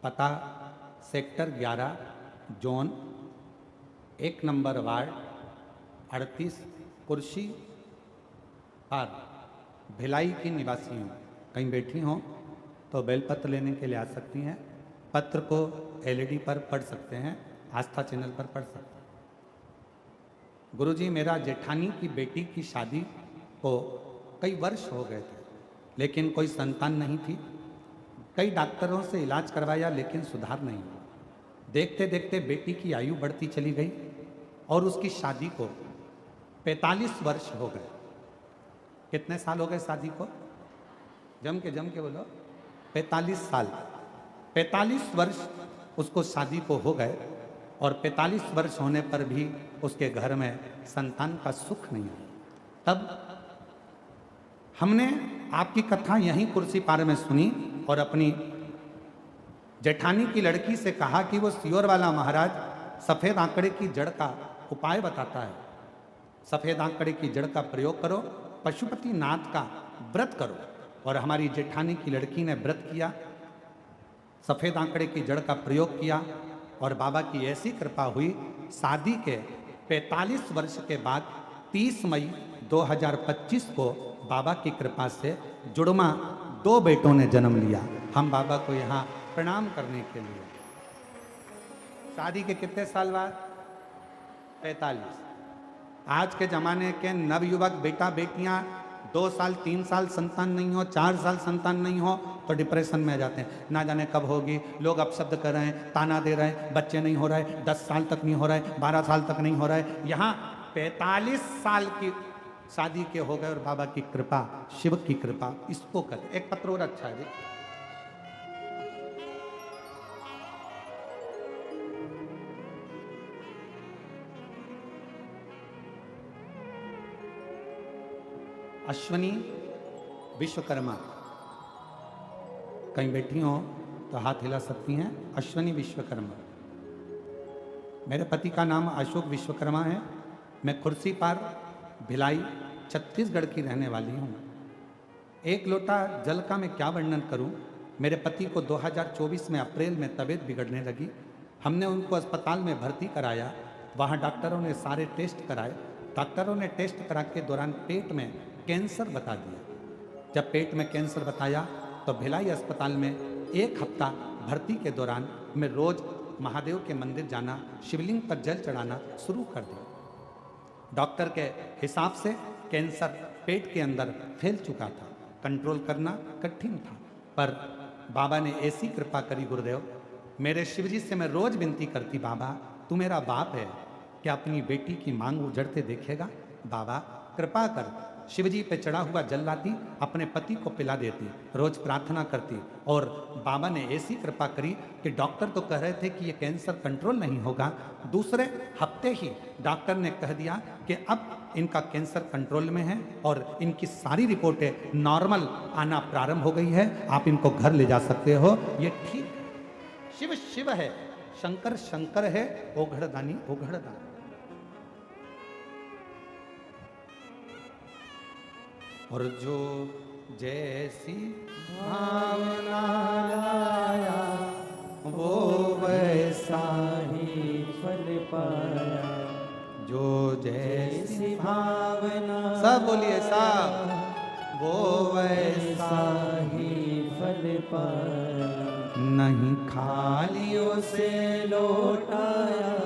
पता सेक्टर 11 जोन 1 नंबर वार्ड 38 कुर्सी पार भिलाई की निवासी हूँ। कहीं बैठी हों तो बेलपत्र लेने के लिए आ सकती हैं। पत्र को एलईडी पर पढ़ सकते हैं, आस्था चैनल पर पढ़ सकते हैं। गुरुजी, मेरा जेठानी की बेटी की शादी को कई वर्ष हो गए थे, लेकिन कोई संतान नहीं थी। कई डॉक्टरों से इलाज करवाया लेकिन सुधार नहीं हुआ। देखते देखते बेटी की आयु बढ़ती चली गई और उसकी शादी को 45 वर्ष हो गए। कितने साल हो गए शादी को? जम के बोलो। 45 साल। 45 वर्ष उसको शादी को हो गए और 45 वर्ष होने पर भी उसके घर में संतान का सुख नहीं है। तब हमने आपकी कथा यहीं कुर्सी पार में सुनी और अपनी जेठानी की लड़की से कहा कि वो सियोर वाला महाराज सफ़ेद आंकड़े की जड़ का उपाय बताता है। सफ़ेद आंकड़े की जड़ का प्रयोग करो, पशुपति नाथ का व्रत करो। और हमारी जेठानी की लड़की ने व्रत किया, सफ़ेद आंकड़े की जड़ का प्रयोग किया और बाबा की ऐसी कृपा हुई, शादी के 45 वर्ष के बाद 30 मई 2025 को बाबा की कृपा से जुड़वा 2 बेटों ने जन्म लिया। हम बाबा को यहाँ प्रणाम करने के लिए। शादी के कितने साल बाद? 45। आज के ज़माने के नवयुवक बेटा बेटियाँ 2 साल 3 साल संतान नहीं हो, 4 साल संतान नहीं हो तो डिप्रेशन में आ जाते हैं। ना जाने कब होगी, लोग अपशब्द कर रहे हैं, ताना दे रहे हैं, बच्चे नहीं हो रहे, 10 साल तक नहीं हो रहे, 12 साल तक नहीं हो रहे। यहाँ 45 साल की शादी के हो गए और बाबा की कृपा, शिव की कृपा, इसको कर। एक पत्र और अच्छा है। अश्वनी विश्वकर्मा, कहीं बैठी हो तो हाथ हिला सकती हैं। अश्वनी विश्वकर्मा। मेरे पति का नाम अशोक विश्वकर्मा है। मैं कुर्सी पार भिलाई छत्तीसगढ़ की रहने वाली हूँ। एक लोटा जल का मैं क्या वर्णन करूँ। मेरे पति को 2024 में अप्रैल में तबीयत बिगड़ने लगी। हमने उनको अस्पताल में भर्ती कराया। वहाँ डॉक्टरों ने सारे टेस्ट कराए। डॉक्टरों ने टेस्ट करा के दौरान पेट में कैंसर बता दिया। जब पेट में कैंसर बताया तो भिलाई अस्पताल में 1 हफ्ता भर्ती के दौरान मैं रोज महादेव के मंदिर जाना, शिवलिंग पर जल चढ़ाना शुरू कर दिया। डॉक्टर के हिसाब से कैंसर पेट के अंदर फैल चुका था, कंट्रोल करना कठिन था। पर बाबा ने ऐसी कृपा करी गुरुदेव, मेरे शिवजी से मैं रोज विनती करती, बाबा तू मेरा बाप है, क्या अपनी बेटी की मांग उजड़ते देखेगा? बाबा कृपा कर। शिवजी पे चढ़ा हुआ जल लाती, अपने पति को पिला देती, रोज प्रार्थना करती। और बाबा ने ऐसी कृपा करी कि डॉक्टर तो कह रहे थे कि ये कैंसर कंट्रोल नहीं होगा। दूसरे हफ्ते ही डॉक्टर ने कह दिया कि अब इनका कैंसर कंट्रोल में है और इनकी सारी रिपोर्टें नॉर्मल आना प्रारंभ हो गई है, आप इनको घर ले जा सकते हो। ये ठीक, शिव शिव है, शंकर शंकर है, ओघड़दानी ओघड़दानी। और जो जैसी भावना लाया वो वैसा ही फल पाया। जो जैसी भावना सब बोलिए सब, वो वैसा ही फल पाया। नहीं खालियों से लौटाया,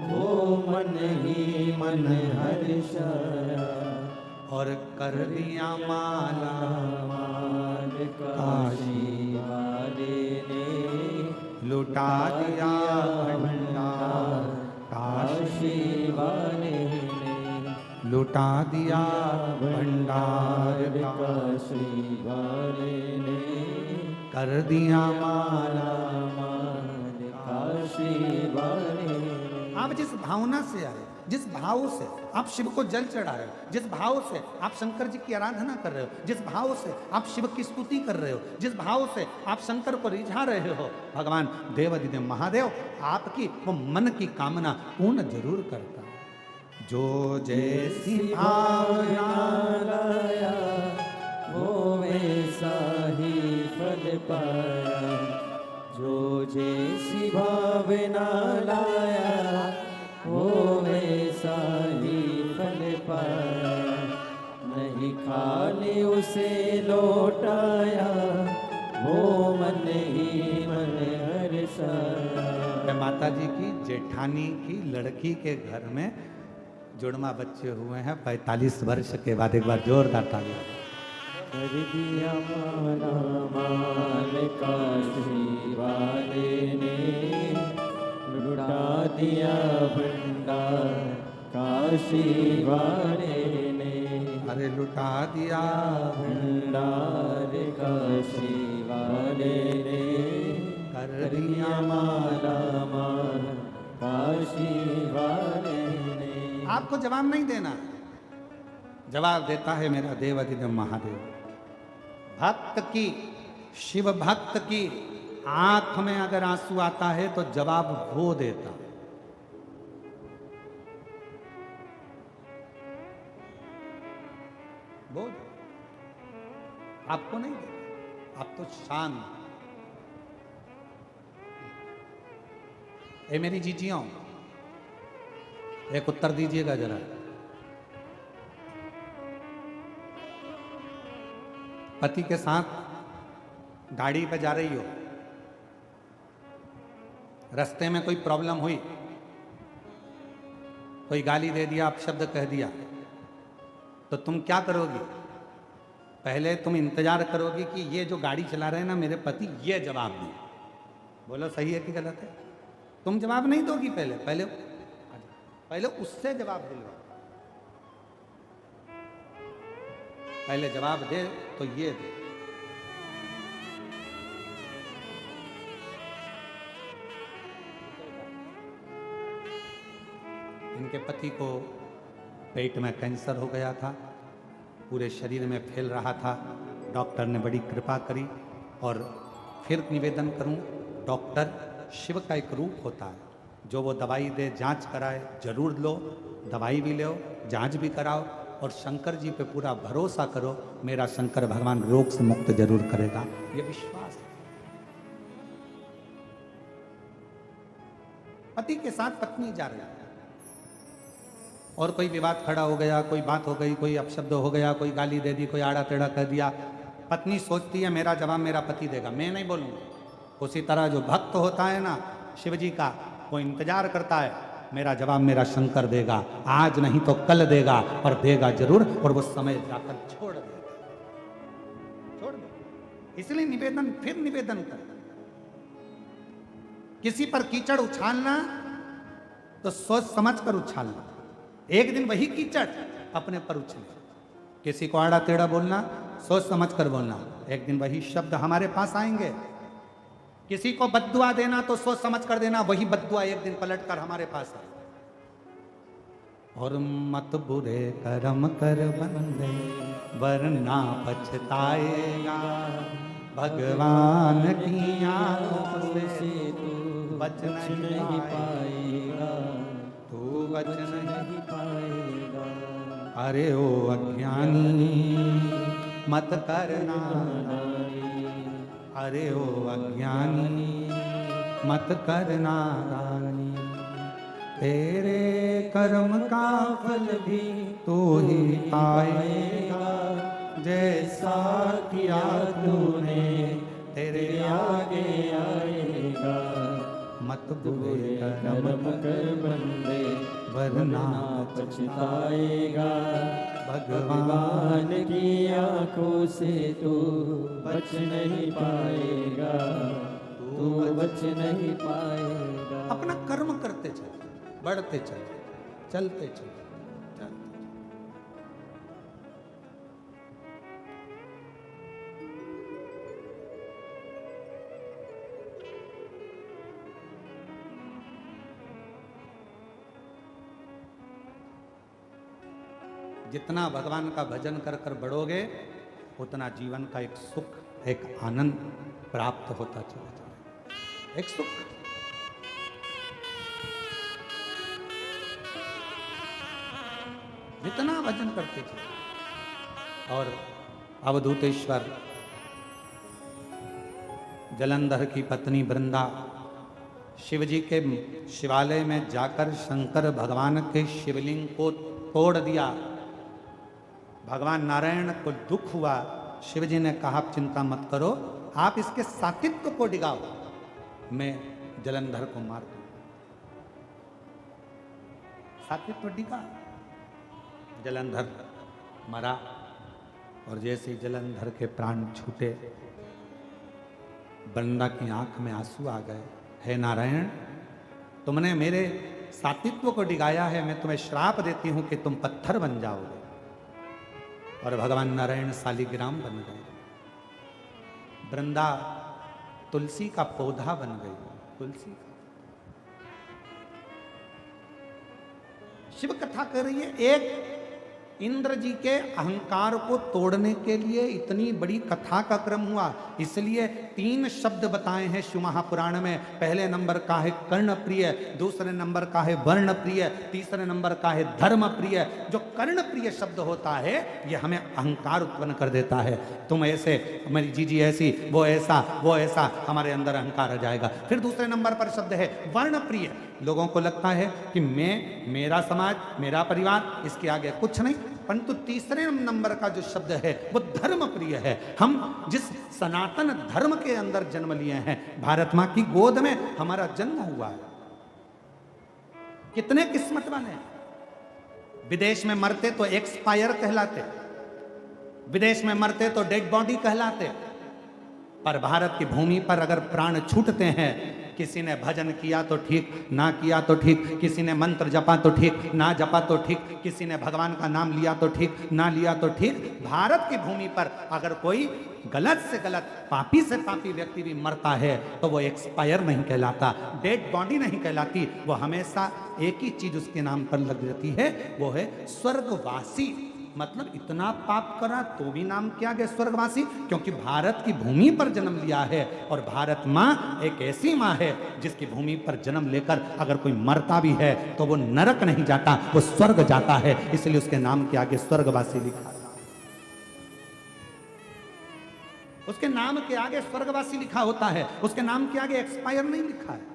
वो मन ही मन हर्षाया। और कर दिया माला माल काशी वाले ने लुटा दिया भंडार, काशी वाले ने लुटा दिया भंडार का काशी वाले ने कर दिया माला। माल काशी वाले ने। आप जिस भावना से आए, जिस भाव से आप शिव को जल चढ़ा रहे हो, जिस भाव से आप शंकर जी की आराधना कर रहे हो, जिस भाव से आप शिव की स्तुति कर रहे हो, जिस भाव से आप शंकर को रिझा रहे हो, भगवान देवाधिदेव महादेव आपकी वो मन की कामना पूर्ण जरूर करता है। जो जैसी भावना लाया वो वैसा ही फल पाया। जो जैसी भावना लाया वो वैसा ही फल पाया। नहीं खाली उसे लौटाया वो मन ही मन हर्षाया। माता जी की जेठानी की लड़की के घर में जुड़वा बच्चे हुए हैं 45 वर्ष के बाद। एक बार जोरदार ताली। कर दिया माला माल काशी वाले ने लुटा दिया भंडार काशी वाले ने। अरे लुटा दिया भंडार काशी वाले ने कर कर दिया दिया माला माल काशी वाले ने। आपको जवाब नहीं देना, जवाब देता है मेरा देवाधिदेव महादेव। भक्त की, शिव भक्त की आंख में अगर आंसू आता है तो जवाब वो देता। वो आपको नहीं देता, आप तो शांत। ए मेरी जीजियों, एक उत्तर दीजिएगा जरा। पति के साथ गाड़ी पे जा रही हो, रास्ते में कोई प्रॉब्लम हुई, कोई गाली दे दिया, अपशब्द कह दिया, तो तुम क्या करोगी? पहले तुम इंतजार करोगी कि ये जो गाड़ी चला रहे हैं ना मेरे पति, ये जवाब दें। बोलो सही है कि गलत है? तुम जवाब नहीं दोगी, पहले उससे जवाब दिलवा। पहले जवाब दे तो ये दे। इनके पति को पेट में कैंसर हो गया था, पूरे शरीर में फैल रहा था। डॉक्टर ने बड़ी कृपा करी। और फिर निवेदन करूं, डॉक्टर शिव का एक रूप होता है। जो वो दवाई दे, जांच कराए, जरूर लो, दवाई भी लो, जांच भी कराओ और शंकर जी पे पूरा भरोसा करो। मेरा शंकर भगवान रोग से मुक्त जरूर करेगा, ये विश्वास है। पति के साथ पत्नी जा रही है और कोई विवाद खड़ा हो गया, कोई बात हो गई, कोई अपशब्द हो गया, कोई गाली दे दी, कोई आड़ा टेढ़ा कह दिया। पत्नी सोचती है मेरा जवाब मेरा पति देगा, मैं नहीं बोलूँगा। उसी तरह जो भक्त होता है ना शिव जी का, वो इंतजार करता है मेरा जवाब मेरा शंकर देगा, आज नहीं तो कल देगा, और देगा जरूर, और वो समय जाकर छोड़ देगा, छोड़ दे। इसलिए निवेदन, फिर निवेदन कर। किसी पर कीचड़ उछालना तो सोच समझ कर उछालना। एक दिन वही कीचड़ अपने पर उछले। किसी को आड़ा टेढ़ा बोलना, सोच समझ कर बोलना, एक दिन वही शब्द हमारे पास आएंगे। किसी को बद्दुआ देना तो सोच समझ कर देना, वही बद्दुआ एक दिन पलट कर हमारे पास आए। और मत बुरे कर्म कर बंदे वरना पछताएगा, भगवान की आंखों से तू बच नहीं पाएगा, तू बच नहीं पाएगा। अरे ओ अज्ञानी मत करना, अरे ओ अज्ञानी मत करना रानी, तेरे कर्म का फल भी तू ही पाएगा, जैसा किया तूने तेरे आगे आएगा। मत बुरे कर्म कर बंदे वरना पछताएगा, भगवान की आंखों से तू बच नहीं पाएगा, तू बच नहीं पाएगा। अपना कर्म करते चल, बढ़ते चल, चलते चल, चलते चल। जितना भगवान का भजन कर कर बढ़ोगे उतना जीवन का एक सुख, एक आनंद प्राप्त होता चला जाए, एक सुख। जितना भजन करते चले। और अवधूतेश्वर जलंधर की पत्नी वृंदा शिव जी के शिवालय में जाकर शंकर भगवान के शिवलिंग को तोड़ दिया। भगवान नारायण को दुख हुआ। शिव जी ने कहा आप चिंता मत करो, आप इसके सातित्व को डिगाओ, मैं जलंधर को मार दूं। सातित्व डिगा, जलंधर मरा। और जैसे जलंधर के प्राण छूटे, वृंदा की आंख में आंसू आ गए। हे नारायण, तुमने मेरे सातित्व को डिगाया है, मैं तुम्हें श्राप देती हूं कि तुम पत्थर बन जाओगे। और भगवान नारायण शालिग्राम बन गए। वृंदा तुलसी का पौधा बन गई। तुलसी शिव कथा कर रही है। एक इंद्र जी के अहंकार को तोड़ने के लिए इतनी बड़ी कथा का क्रम हुआ। इसलिए 3 शब्द बताए हैं शिव महापुराण में। पहले नंबर का है कर्ण प्रिय, दूसरे नंबर का है वर्ण प्रिय, तीसरे नंबर का है धर्म प्रिय। जो कर्ण प्रिय शब्द होता है ये हमें अहंकार उत्पन्न कर देता है। तुम ऐसे, हमारी जीजी ऐसी, वो ऐसा, हमारे अंदर अहंकार आ जाएगा। फिर दूसरे नंबर पर शब्द है वर्ण प्रिय। लोगों को लगता है कि मेरा समाज, मेरा परिवार, इसके आगे कुछ नहीं। परंतु तीसरे नंबर का जो शब्द है वो धर्म प्रिय है। हम जिस सनातन धर्म के अंदर जन्म लिए हैं, भारत मां की गोद में हमारा जन्म हुआ है, कितने किस्मतवान हैं। विदेश में मरते तो एक्सपायर कहलाते, विदेश में मरते तो डेड बॉडी कहलाते। पर भारत की भूमि पर अगर प्राण छूटते हैं, किसी ने भजन किया तो ठीक, ना किया तो ठीक, किसी ने मंत्र जपा तो ठीक, ना जपा तो ठीक, किसी ने भगवान का नाम लिया तो ठीक, ना लिया तो ठीक, भारत की भूमि पर अगर कोई गलत से गलत, पापी से पापी व्यक्ति भी मरता है तो वो एक्सपायर नहीं कहलाता, डेड बॉडी नहीं कहलाती। वो हमेशा एक ही चीज उसके नाम पर लग जाती है, वो है स्वर्गवासी। मतलब इतना पाप करा तो भी नाम क्या गया स्वर्गवासी, क्योंकि भारत की भूमि पर जन्म लिया है। और भारत माँ एक ऐसी माँ है जिसकी भूमि पर जन्म लेकर अगर कोई मरता भी है तो वो नरक नहीं जाता, वो स्वर्ग जाता है। इसलिए उसके नाम के आगे स्वर्गवासी लिखा था। उसके नाम के आगे स्वर्गवासी लिखा होता है, उसके नाम के आगे एक्सपायर नहीं लिखा है।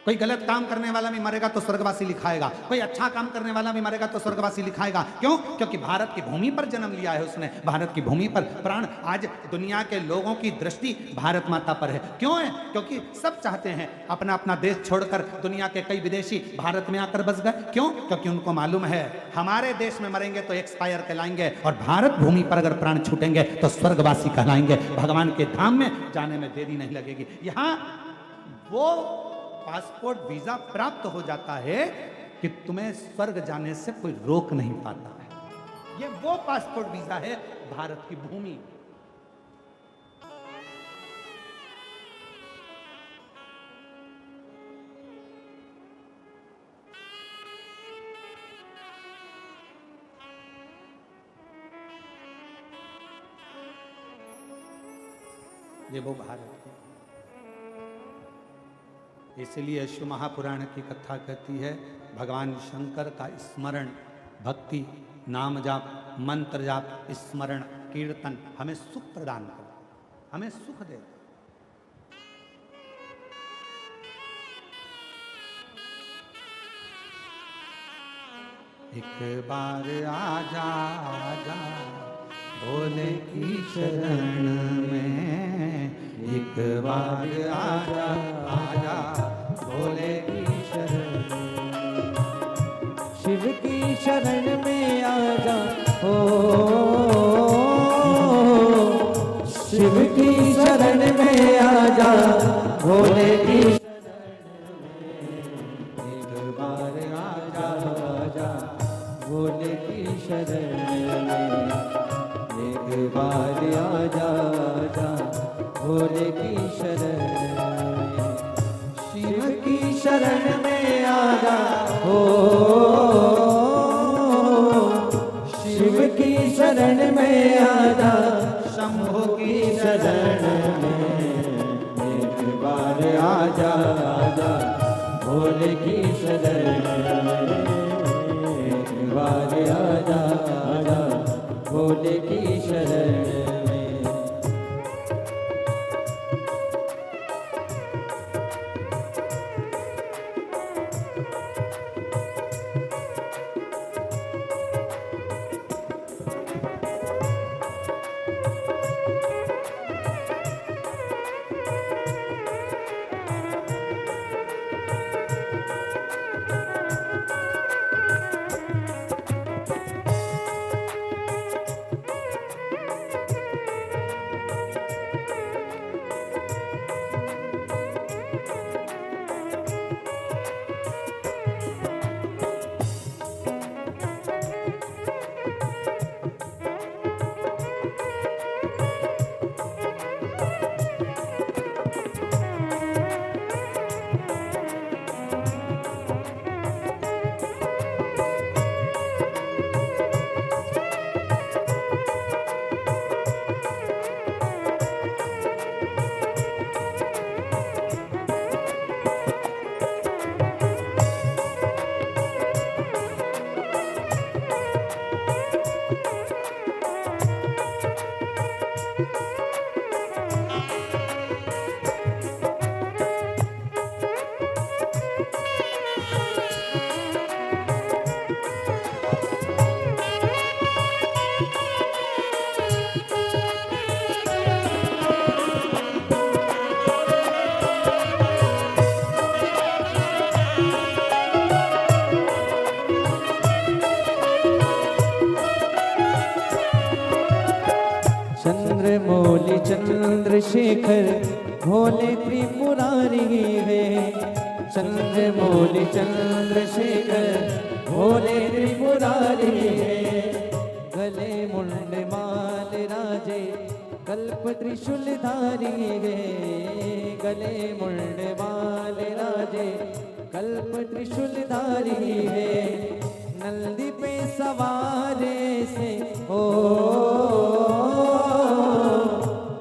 कोई गलत काम करने वाला भी मरेगा तो स्वर्गवासी लिखाएगा, कोई अच्छा काम करने वाला भी मरेगा तो स्वर्गवासी लिखाएगा। क्यों? क्योंकि भारत की भूमि पर जन्म लिया है उसने, भारत की भूमि पर प्राण। आज दुनिया के लोगों की दृष्टि भारत माता पर है। क्यों है? क्योंकि सब चाहते हैं अपना अपना देश छोड़कर, दुनिया के कई विदेशी भारत में आकर बस गए। क्यों? क्योंकि उनको मालूम है हमारे देश में मरेंगे तो एक्सपायर कहलाएंगे, और भारत भूमि पर अगर प्राण छूटेंगे तो स्वर्गवासी कहलाएंगे। भगवान के धाम में जाने में देरी नहीं लगेगी। यहाँ वो पासपोर्ट वीजा प्राप्त हो जाता है कि तुम्हें स्वर्ग जाने से कोई रोक नहीं पाता है। ये वो पासपोर्ट वीजा है भारत की भूमि। ये वो भारत है। इसलिए शिव महापुराण की कथा कहती है भगवान शंकर का स्मरण, भक्ति, नाम जाप, मंत्र जाप, स्मरण, कीर्तन हमें सुख प्रदान करे, हमें सुख दे। एक बार आजा आजा भोले की शरण में, एक बार आजा आजा भोले की शरण में, शिव की शरण में आजा हो, शिव की शरण में आजा भोले की शरण में, एक बार आजा आजा भोले की शरण में, एक बार आजा आजा भोले की शरण में, शिव की शरण में आजा हो, शरण में आजा, शंभु की शरण में एक बार आजा, आजा भोले की शरण में एक बार आजा, आजा भोले की शरण में। चंद्रमौली चंद्रशेखर भोले त्रिपुरारी है, चंद्रमौली चंद्रशेखर भोले त्रिपुरारी है। गले मुंड माल राजे कल्प त्रिशूलधारी है, गले मुंड माल राजे कल्प त्रिशूलधारी है। नंदी पे सवारे से हो,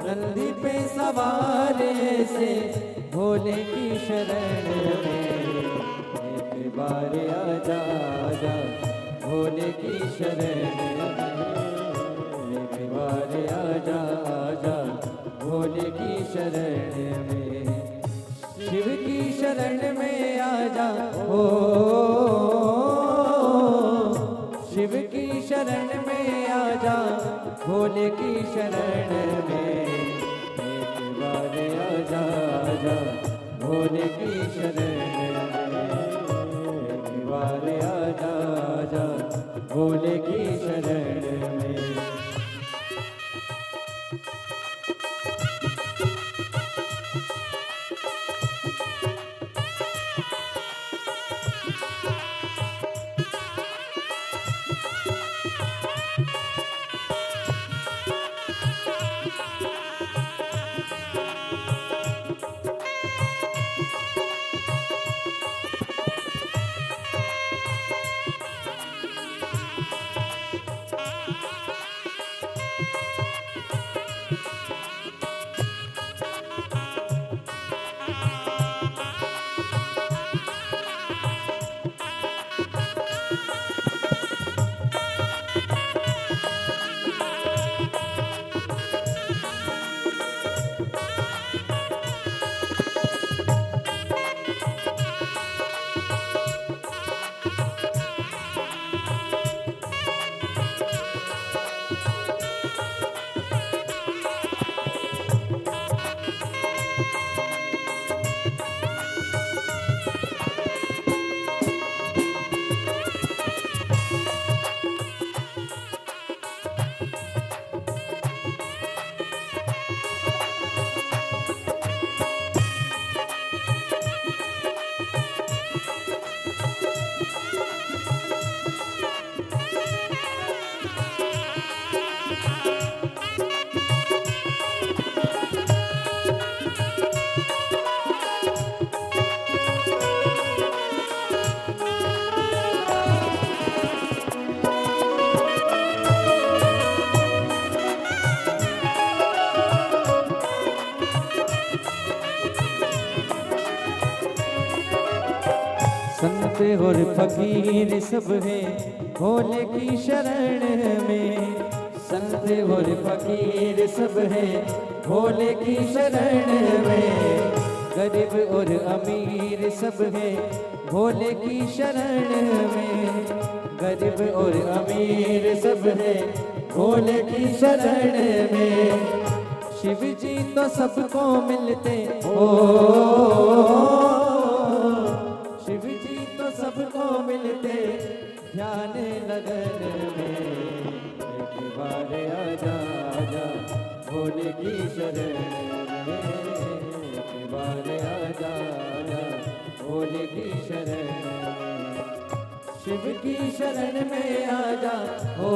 नंदी पे सवारे से भोले की शरण में एक बार आजा, आजा भोले की शरण में एक बार आजा, आजा भोले की शरण में। शिव की शरण में आजा ओ, शिव की शरण में आजा भोले की शरण में एक बार आजा, आजा भोले की शरण में एक बार आजा, आजा भोले की शरण में। संत और फकीर सब है भोले की शरण में, संत और फकीर सब है भोले की शरण में, गरीब और अमीर सब है भोले की शरण में, गरीब और अमीर सब है भोले की शरण में। शिव जी तो सबको मिलते हो, शिव जी तो सबको मिलते ध्यान लगन में, एक बार आजा आजा भोले की शरण में, एक बार आजा आजा भोले की शरण में, शिव की शरण में आजा हो,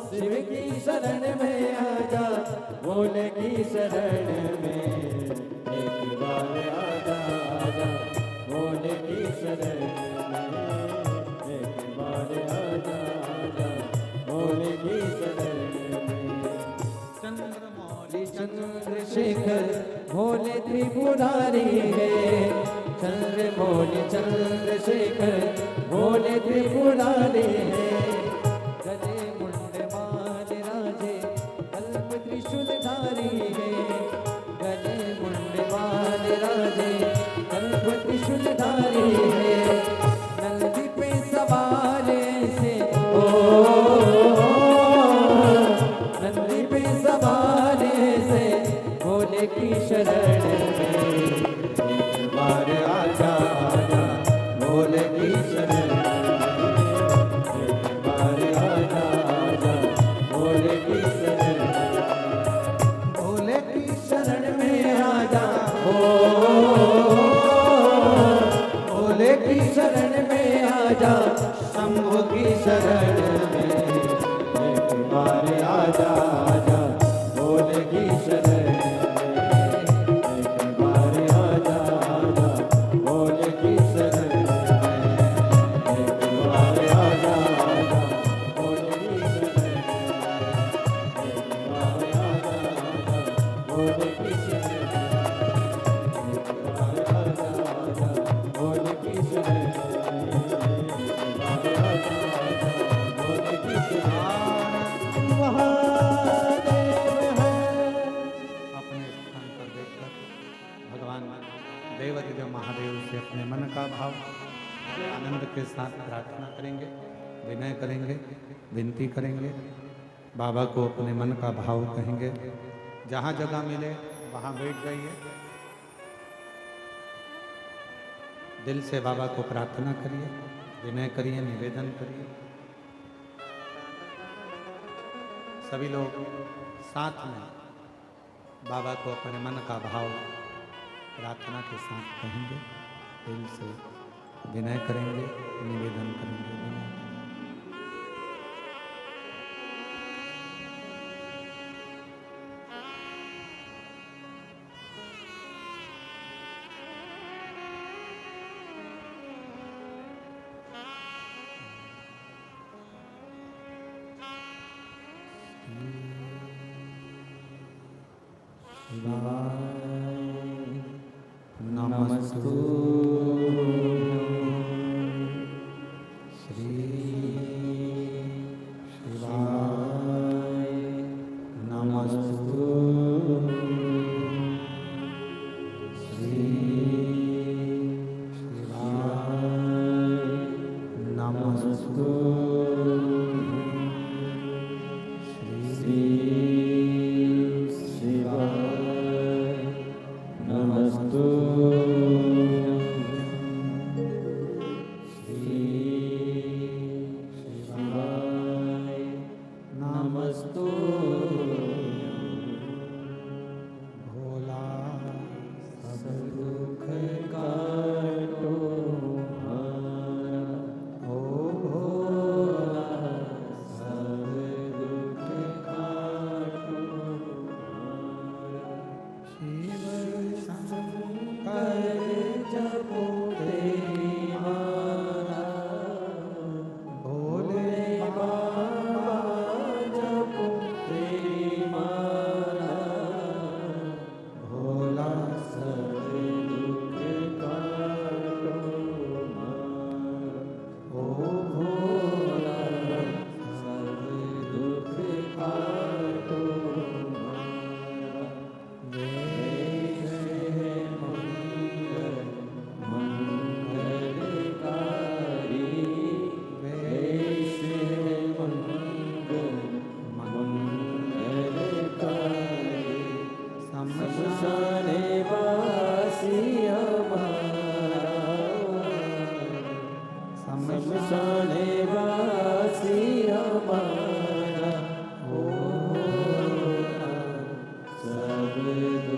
शिव की शरण में आजा भोले की शरण में, एक बार आजा आजा भोले की शरण में, एक बार आजा आजा भोले की शरण में। चंद्रमौली चंद्रशेखर भोले त्रिपुरारी है, चंद्रमौली चंद्रशेखर भोले त्रिपुरारी है, गले मुंड माल राजे कल्प त्रिशूलधारी है, गले मुंड माल राजे कल्प त्रिशूलधारी है, नंदी पे सवार ऐसे ओ, नंदी पे सवार ऐसे भोले की शरण में, एक बार आजा आजा भोले की शरण में, एक बार आजा आजा भोले की शरण में, भोले की शरण में आजा हो, भोले की शरण में आजा शंभु की शरण में, एक बार आजा आजा भोले की शरण में, एक बार आजा आजा भोले की शरण में, एक बार आजा आजा भोले की शरण में, एक बार आजा आजा भोले की शरण में, एक बार आजा आजा भोले की शरण में, एक बार आजा आजा भोले की शरण में। महादेव है। अपने स्थान पर देखकर भगवान देवाधिदेव महादेव से अपने मन का भाव आनंद के साथ प्रार्थना करेंगे, विनय करेंगे, विनती करेंगे, बाबा को अपने मन का भाव कहेंगे। जहाँ जगह मिले वहाँ बैठ जाइए, दिल से बाबा को प्रार्थना करिए, विनय करिए, निवेदन करिए। सभी लोग साथ में बाबा को अपने मन का भाव प्रार्थना के साथ कहेंगे, दिल से विनय करेंगे, निवेदन करेंगे, विनय करेंगे। नमस्तु श्री शिवाय, नमस्तु श्री शिवाय, नमस्तु श्री शिवाय,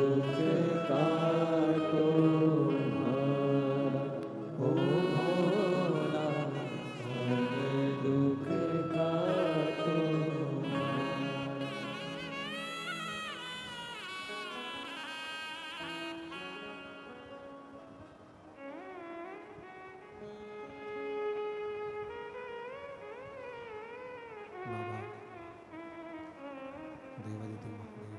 दुख काटो हमारा, ओ भोला सब दुख काटो हमारा। बाबा देवादिदेव महादेव,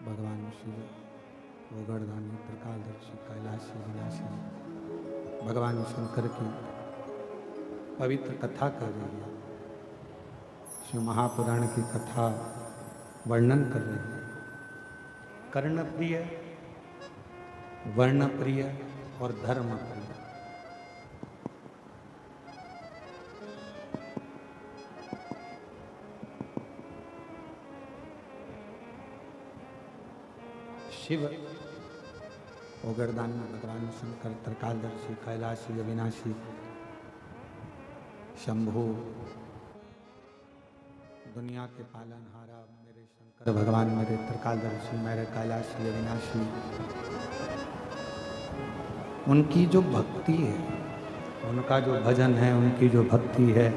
भगवान शिव, गोगर्धनी, त्रिकालदर्शी, कैलाशी, विनाशी, भगवान शंकर की पवित्र कथा कर रही है। शिव महापुराण की कथा वर्णन कर रही है। कर्ण प्रिय, वर्ण प्रिय और धर्म प्रिय। शिव ओगरदान में भगवान शंकर, त्रिकालदर्शी, कैलाशी, अविनाशी, शंभु, दुनिया के पालनहारा मेरे शंकर भगवान, मेरे त्रिकालदर्शी, मेरे कैलाशी, अविनाशी, उनकी जो भक्ति है, उनका जो भजन है, उनकी जो भक्ति है,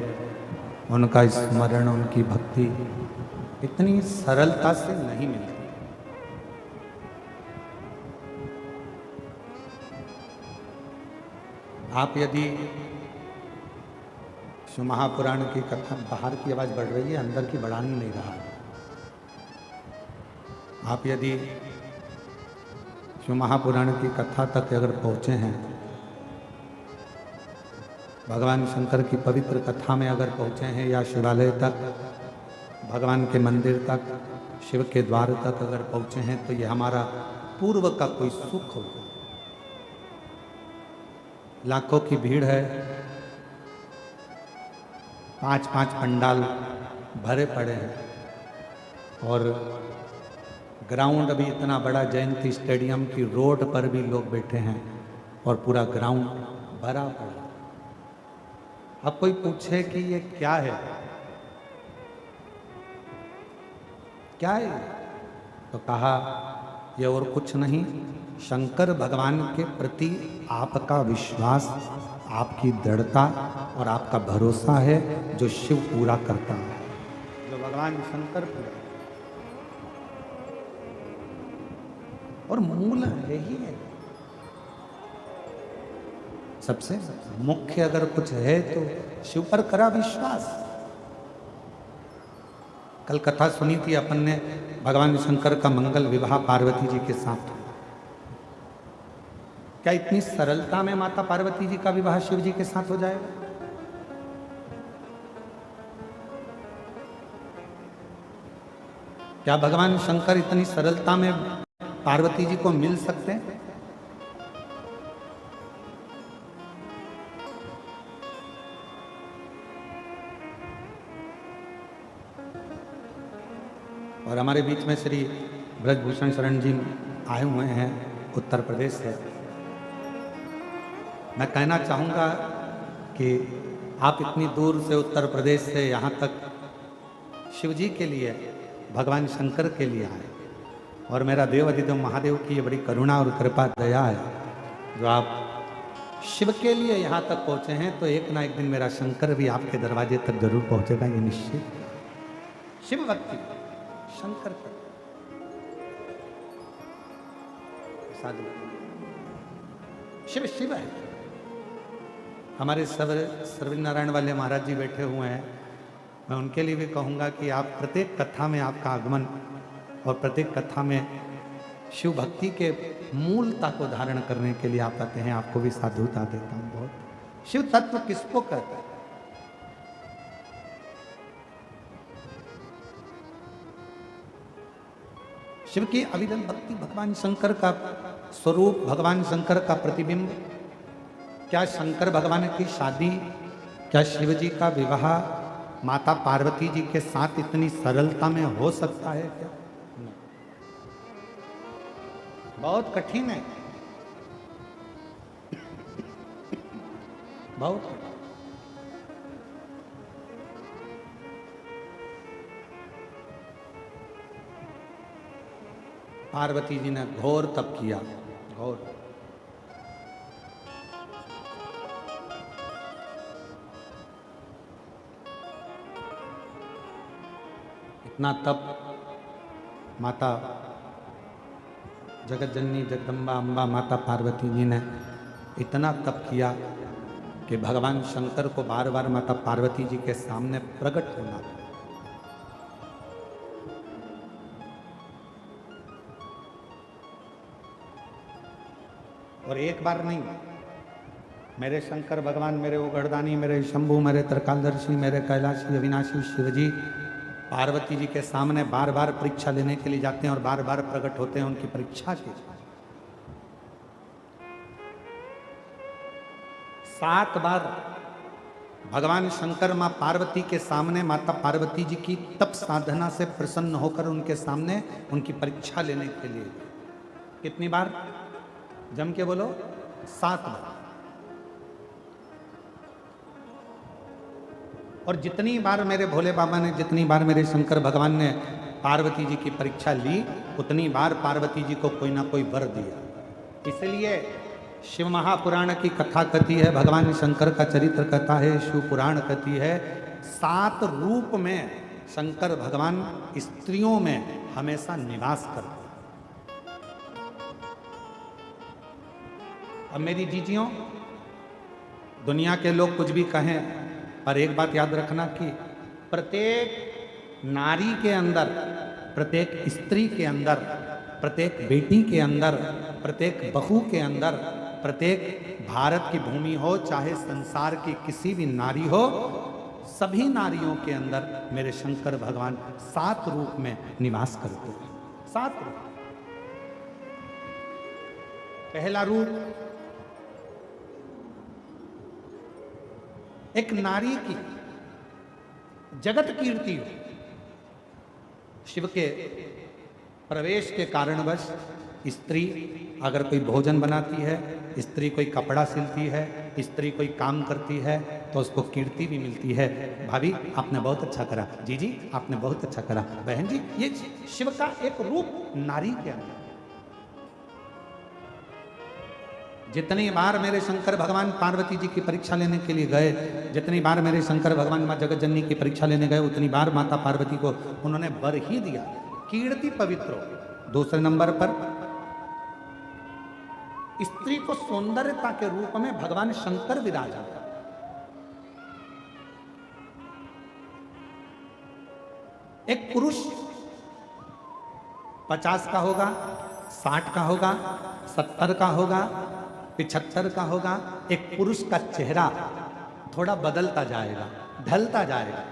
उनका स्मरण, उनकी भक्ति इतनी सरलता से नहीं मिलती। आप यदि शिव महापुराण की कथा, बाहर की आवाज बढ़ रही है, अंदर की बढ़ा नहीं रहा। आप यदि शिव महापुराण की कथा तक अगर पहुंचे हैं, भगवान शंकर की पवित्र कथा में अगर पहुंचे हैं, या शिवालय तक, भगवान के मंदिर तक, शिव के द्वार तक अगर पहुंचे हैं, तो ये हमारा पूर्व का कोई सुख होगा। लाखों की भीड़ है, 5-5 पंडाल भरे पड़े हैं, और ग्राउंड अभी इतना बड़ा, जयंती स्टेडियम की रोड पर भी लोग बैठे हैं और पूरा ग्राउंड भरा पड़ा। अब कोई पूछे कि ये क्या है, क्या है, तो कहा ये और कुछ नहीं, शंकर भगवान के प्रति आपका विश्वास, आपकी दृढ़ता और आपका भरोसा है, जो शिव पूरा करता है, जो भगवान शंकर पूरा, और मूल है ही है। सबसे मुख्य अगर कुछ है तो शिव पर करा विश्वास। कल कथा सुनी थी अपन ने, भगवान शंकर का मंगल विवाह पार्वती जी के साथ। क्या इतनी सरलता में माता पार्वती जी का विवाह शिव जी के साथ हो जाएगा? क्या भगवान शंकर इतनी सरलता में पार्वती जी को मिल सकते हैं? और हमारे बीच में श्री ब्रजभूषण शरण जी आए हुए हैं, उत्तर प्रदेश से। मैं कहना चाहूँगा कि आप इतनी दूर से, उत्तर प्रदेश से यहाँ तक शिव जी के लिए, भगवान शंकर के लिए आए, और मेरा देवादिदेव महादेव की ये बड़ी करुणा और कृपा दया है, जो आप शिव के लिए यहाँ तक पहुँचे हैं। तो एक ना एक दिन मेरा शंकर भी आपके दरवाजे तक जरूर पहुँचेगा, ये निश्चित। शिव भक्ति शंकर का साधु, शिव शिव है। हमारे सर्वज्ञ नारायण वाले महाराज जी बैठे हुए हैं, मैं उनके लिए भी कहूँगा कि आप प्रत्येक कथा में आपका आगमन, और प्रत्येक कथा में शिव भक्ति के मूलता को धारण करने के लिए आप आते हैं। आपको भी साधुता देता हूँ बहुत। शिव तत्व किसको कहते हैं? शिव की अविरल भक्ति, भगवान शंकर का स्वरूप, भगवान शंकर का प्रतिबिंब। क्या शंकर भगवान की शादी, क्या शिव जी का विवाह माता पार्वती जी के साथ इतनी सरलता में हो सकता है क्या? नहीं, बहुत कठिन है, बहुत। पार्वती जी ने घोर तप किया, घोर। इतना तप माता जगत जननी जगदम्बा अम्बा माता पार्वती जी ने इतना तप किया कि भगवान शंकर को बार बार माता पार्वती जी के सामने प्रकट होना था। और एक बार नहीं, मेरे शंकर भगवान, मेरे उगड़दानी, मेरे शंभु, मेरे त्रिकालदर्शी, मेरे कैलाशी अविनाशी शिवजी पार्वती जी के सामने बार बार परीक्षा लेने के लिए जाते हैं और बार बार प्रकट होते हैं उनकी परीक्षा के। 7 बार भगवान शंकर मां पार्वती के सामने माता पार्वती जी की तप साधना से प्रसन्न होकर उनके सामने उनकी परीक्षा लेने के लिए। कितनी बार? जम के बोलो, 7 बार। और जितनी बार मेरे भोले बाबा ने, जितनी बार मेरे शंकर भगवान ने पार्वती जी की परीक्षा ली, उतनी बार पार्वती जी को कोई ना कोई वर दिया। इसलिए शिव महापुराण की कथा कथी है, भगवान शंकर का चरित्र कथा है, शिव पुराण कथी है, 7 रूप में शंकर भगवान स्त्रियों में हमेशा निवास करते। अब मेरी जीजियों, दुनिया के लोग कुछ भी कहें, पर एक बात याद रखना कि प्रत्येक नारी के अंदर, प्रत्येक स्त्री के अंदर, प्रत्येक बेटी के अंदर, प्रत्येक बहू के अंदर, प्रत्येक भारत की भूमि हो चाहे संसार की किसी भी नारी हो, सभी नारियों के अंदर मेरे शंकर भगवान 7 रूप में निवास करते हैं। 7 रूप। पहला रूप, एक नारी की जगत कीर्ति हो। शिव के प्रवेश के कारणवश स्त्री अगर कोई भोजन बनाती है, स्त्री कोई कपड़ा सिलती है, स्त्री कोई काम करती है, तो उसको कीर्ति भी मिलती है। भाभी आपने बहुत अच्छा करा, जी जी आपने बहुत अच्छा करा, बहन जी, ये शिव का एक रूप नारी के अंदर। जितनी बार मेरे शंकर भगवान पार्वती जी की परीक्षा लेने के लिए गए, जितनी बार मेरे शंकर भगवान मां जगत जननी की परीक्षा लेने गए, उतनी बार माता पार्वती को उन्होंने वर ही दिया, कीर्ति पवित्र हो। दूसरे नंबर पर स्त्री को सौंदर्यता के रूप में भगवान शंकर विराजा। एक पुरुष 50 का होगा, 60 का होगा, 70 का होगा, 75 का होगा, एक पुरुष का चेहरा थोड़ा बदलता जाएगा, ढलता जाएगा,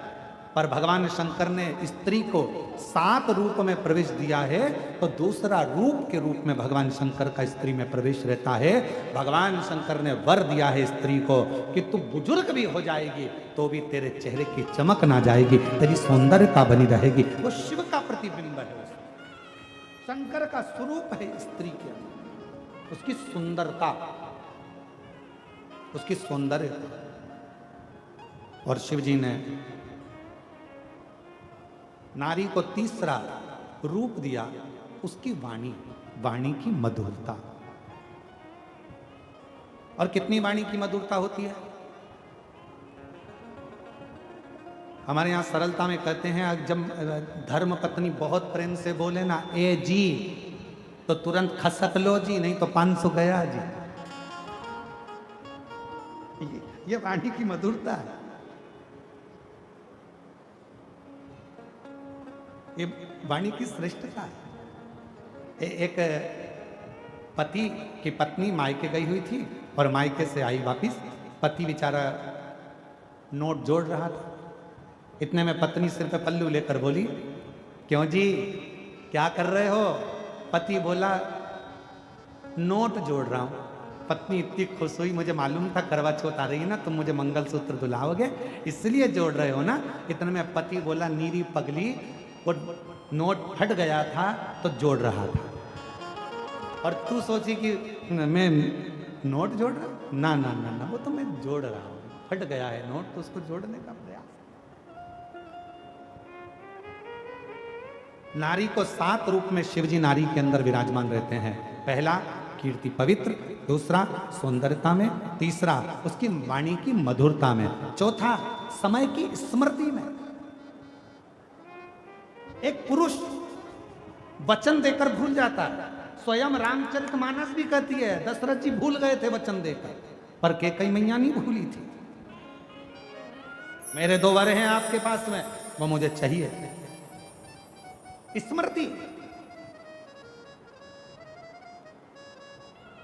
पर भगवान शंकर ने स्त्री को 7 रूप में प्रवेश दिया है, तो दूसरा रूप के रूप में भगवान शंकर का स्त्री में प्रवेश रहता है। भगवान शंकर ने वर दिया है स्त्री को कि तू बुजुर्ग भी हो जाएगी तो भी तेरे चेहरे की चमक ना जाएगी, तेरी सौंदर्यता बनी रहेगी। वो शिव का प्रतिबिंब है, शंकर का स्वरूप है स्त्री के अंदर, उसकी सुंदरता, उसकी सौंदर्यता। और शिव जी ने नारी को तीसरा रूप दिया, उसकी वाणी, वाणी की मधुरता। और कितनी वाणी की मधुरता होती है? हमारे यहां सरलता में कहते हैं, जब धर्म पत्नी बहुत प्रेम से बोले ना, ए जी, तो तुरंत खसक लो जी, नहीं तो 500 गया जी। ये वाणी की मधुरता है। ये वाणी की श्रेष्ठता है। एक पति की पत्नी मायके गई हुई थी और मायके से आई वापिस, पति बेचारा नोट जोड़ रहा था। इतने में पत्नी सिर पे पल्लू लेकर बोली, क्यों जी क्या कर रहे हो? पति बोला, नोट जोड़ रहा हूं। पत्नी इतनी खुश हुई, मुझे मालूम था करवा चौथ आ रही है ना, तुम मुझे मंगलसूत्र दिलाओगे, इसलिए जोड़ रहे हो ना। इतने में पति बोला, नीरी पगली, वो नोट फट गया था तो जोड़ रहा था। और तू सोची कि मैं नोट जोड़ रहा हूं? ना ना ना ना, वो तो मैं जोड़ रहा हूं, फट गया है नोट तो उसको जोड़ने का प्रयास। नारी को 7 रूप में शिवजी नारी के अंदर विराजमान रहते हैं। पहला कीर्ति पवित्र, दूसरा सौंदर्यता में, तीसरा उसकी वाणी की मधुरता में, चौथा समय की स्मृति में। एक पुरुष वचन देकर भूल जाता है, स्वयं रामचरितमानस भी कहती है दशरथ जी भूल गए थे वचन देकर, पर कैकेयी मैया नहीं भूली थी। मेरे 2 वर हैं आपके पास में, वो मुझे चाहिए। स्मृति।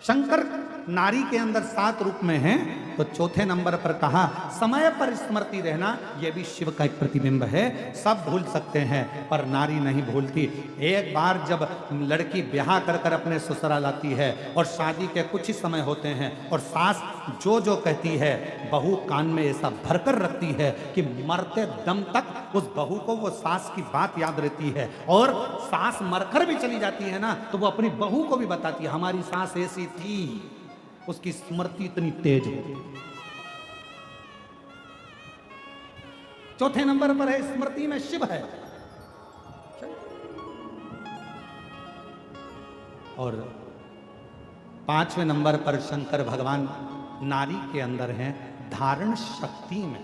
शंकर नारी के अंदर 7 रूप में हैं, तो चौथे नंबर पर कहा समय पर स्मृति रहना, यह भी शिव का एक प्रतिबिंब है। सब भूल सकते हैं पर नारी नहीं भूलती। एक बार जब लड़की ब्याह कर कर अपने ससुराल आती है और शादी के कुछ ही समय होते हैं और सास जो जो कहती है बहू कान में ऐसा भरकर रखती है कि मरते दम तक उस बहू को वो सास की बात याद रहती है, और सास मरकर भी चली जाती है ना तो वो अपनी बहू को भी बताती है हमारी सास ऐसी थी, उसकी स्मृति इतनी तेज है। चौथे नंबर पर है स्मृति में शिव है, और 5वें नंबर पर शंकर भगवान नारी के अंदर हैं धारण शक्ति में।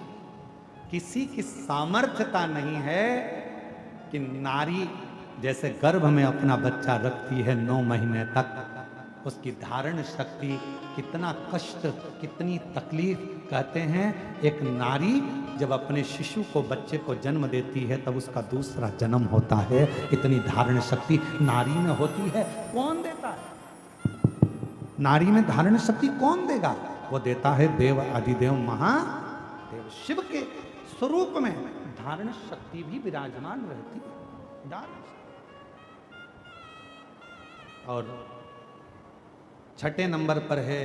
किसी की सामर्थ्यता नहीं है कि नारी जैसे गर्भ में अपना बच्चा रखती है 9 महीने तक, उसकी धारण शक्ति कितना कष्ट, कितनी तकलीफ। कहते हैं एक नारी जब अपने शिशु को, बच्चे को जन्म देती है तब उसका दूसरा जन्म होता है। इतनी धारण शक्ति नारी में होती है। कौन देता है? नारी में धारण शक्ति कौन देगा? वो देता है देव आदिदेव महादेव। शिव के स्वरूप में धारण शक्ति भी विराजमान रहती है। धारण। और 6ठे नंबर पर है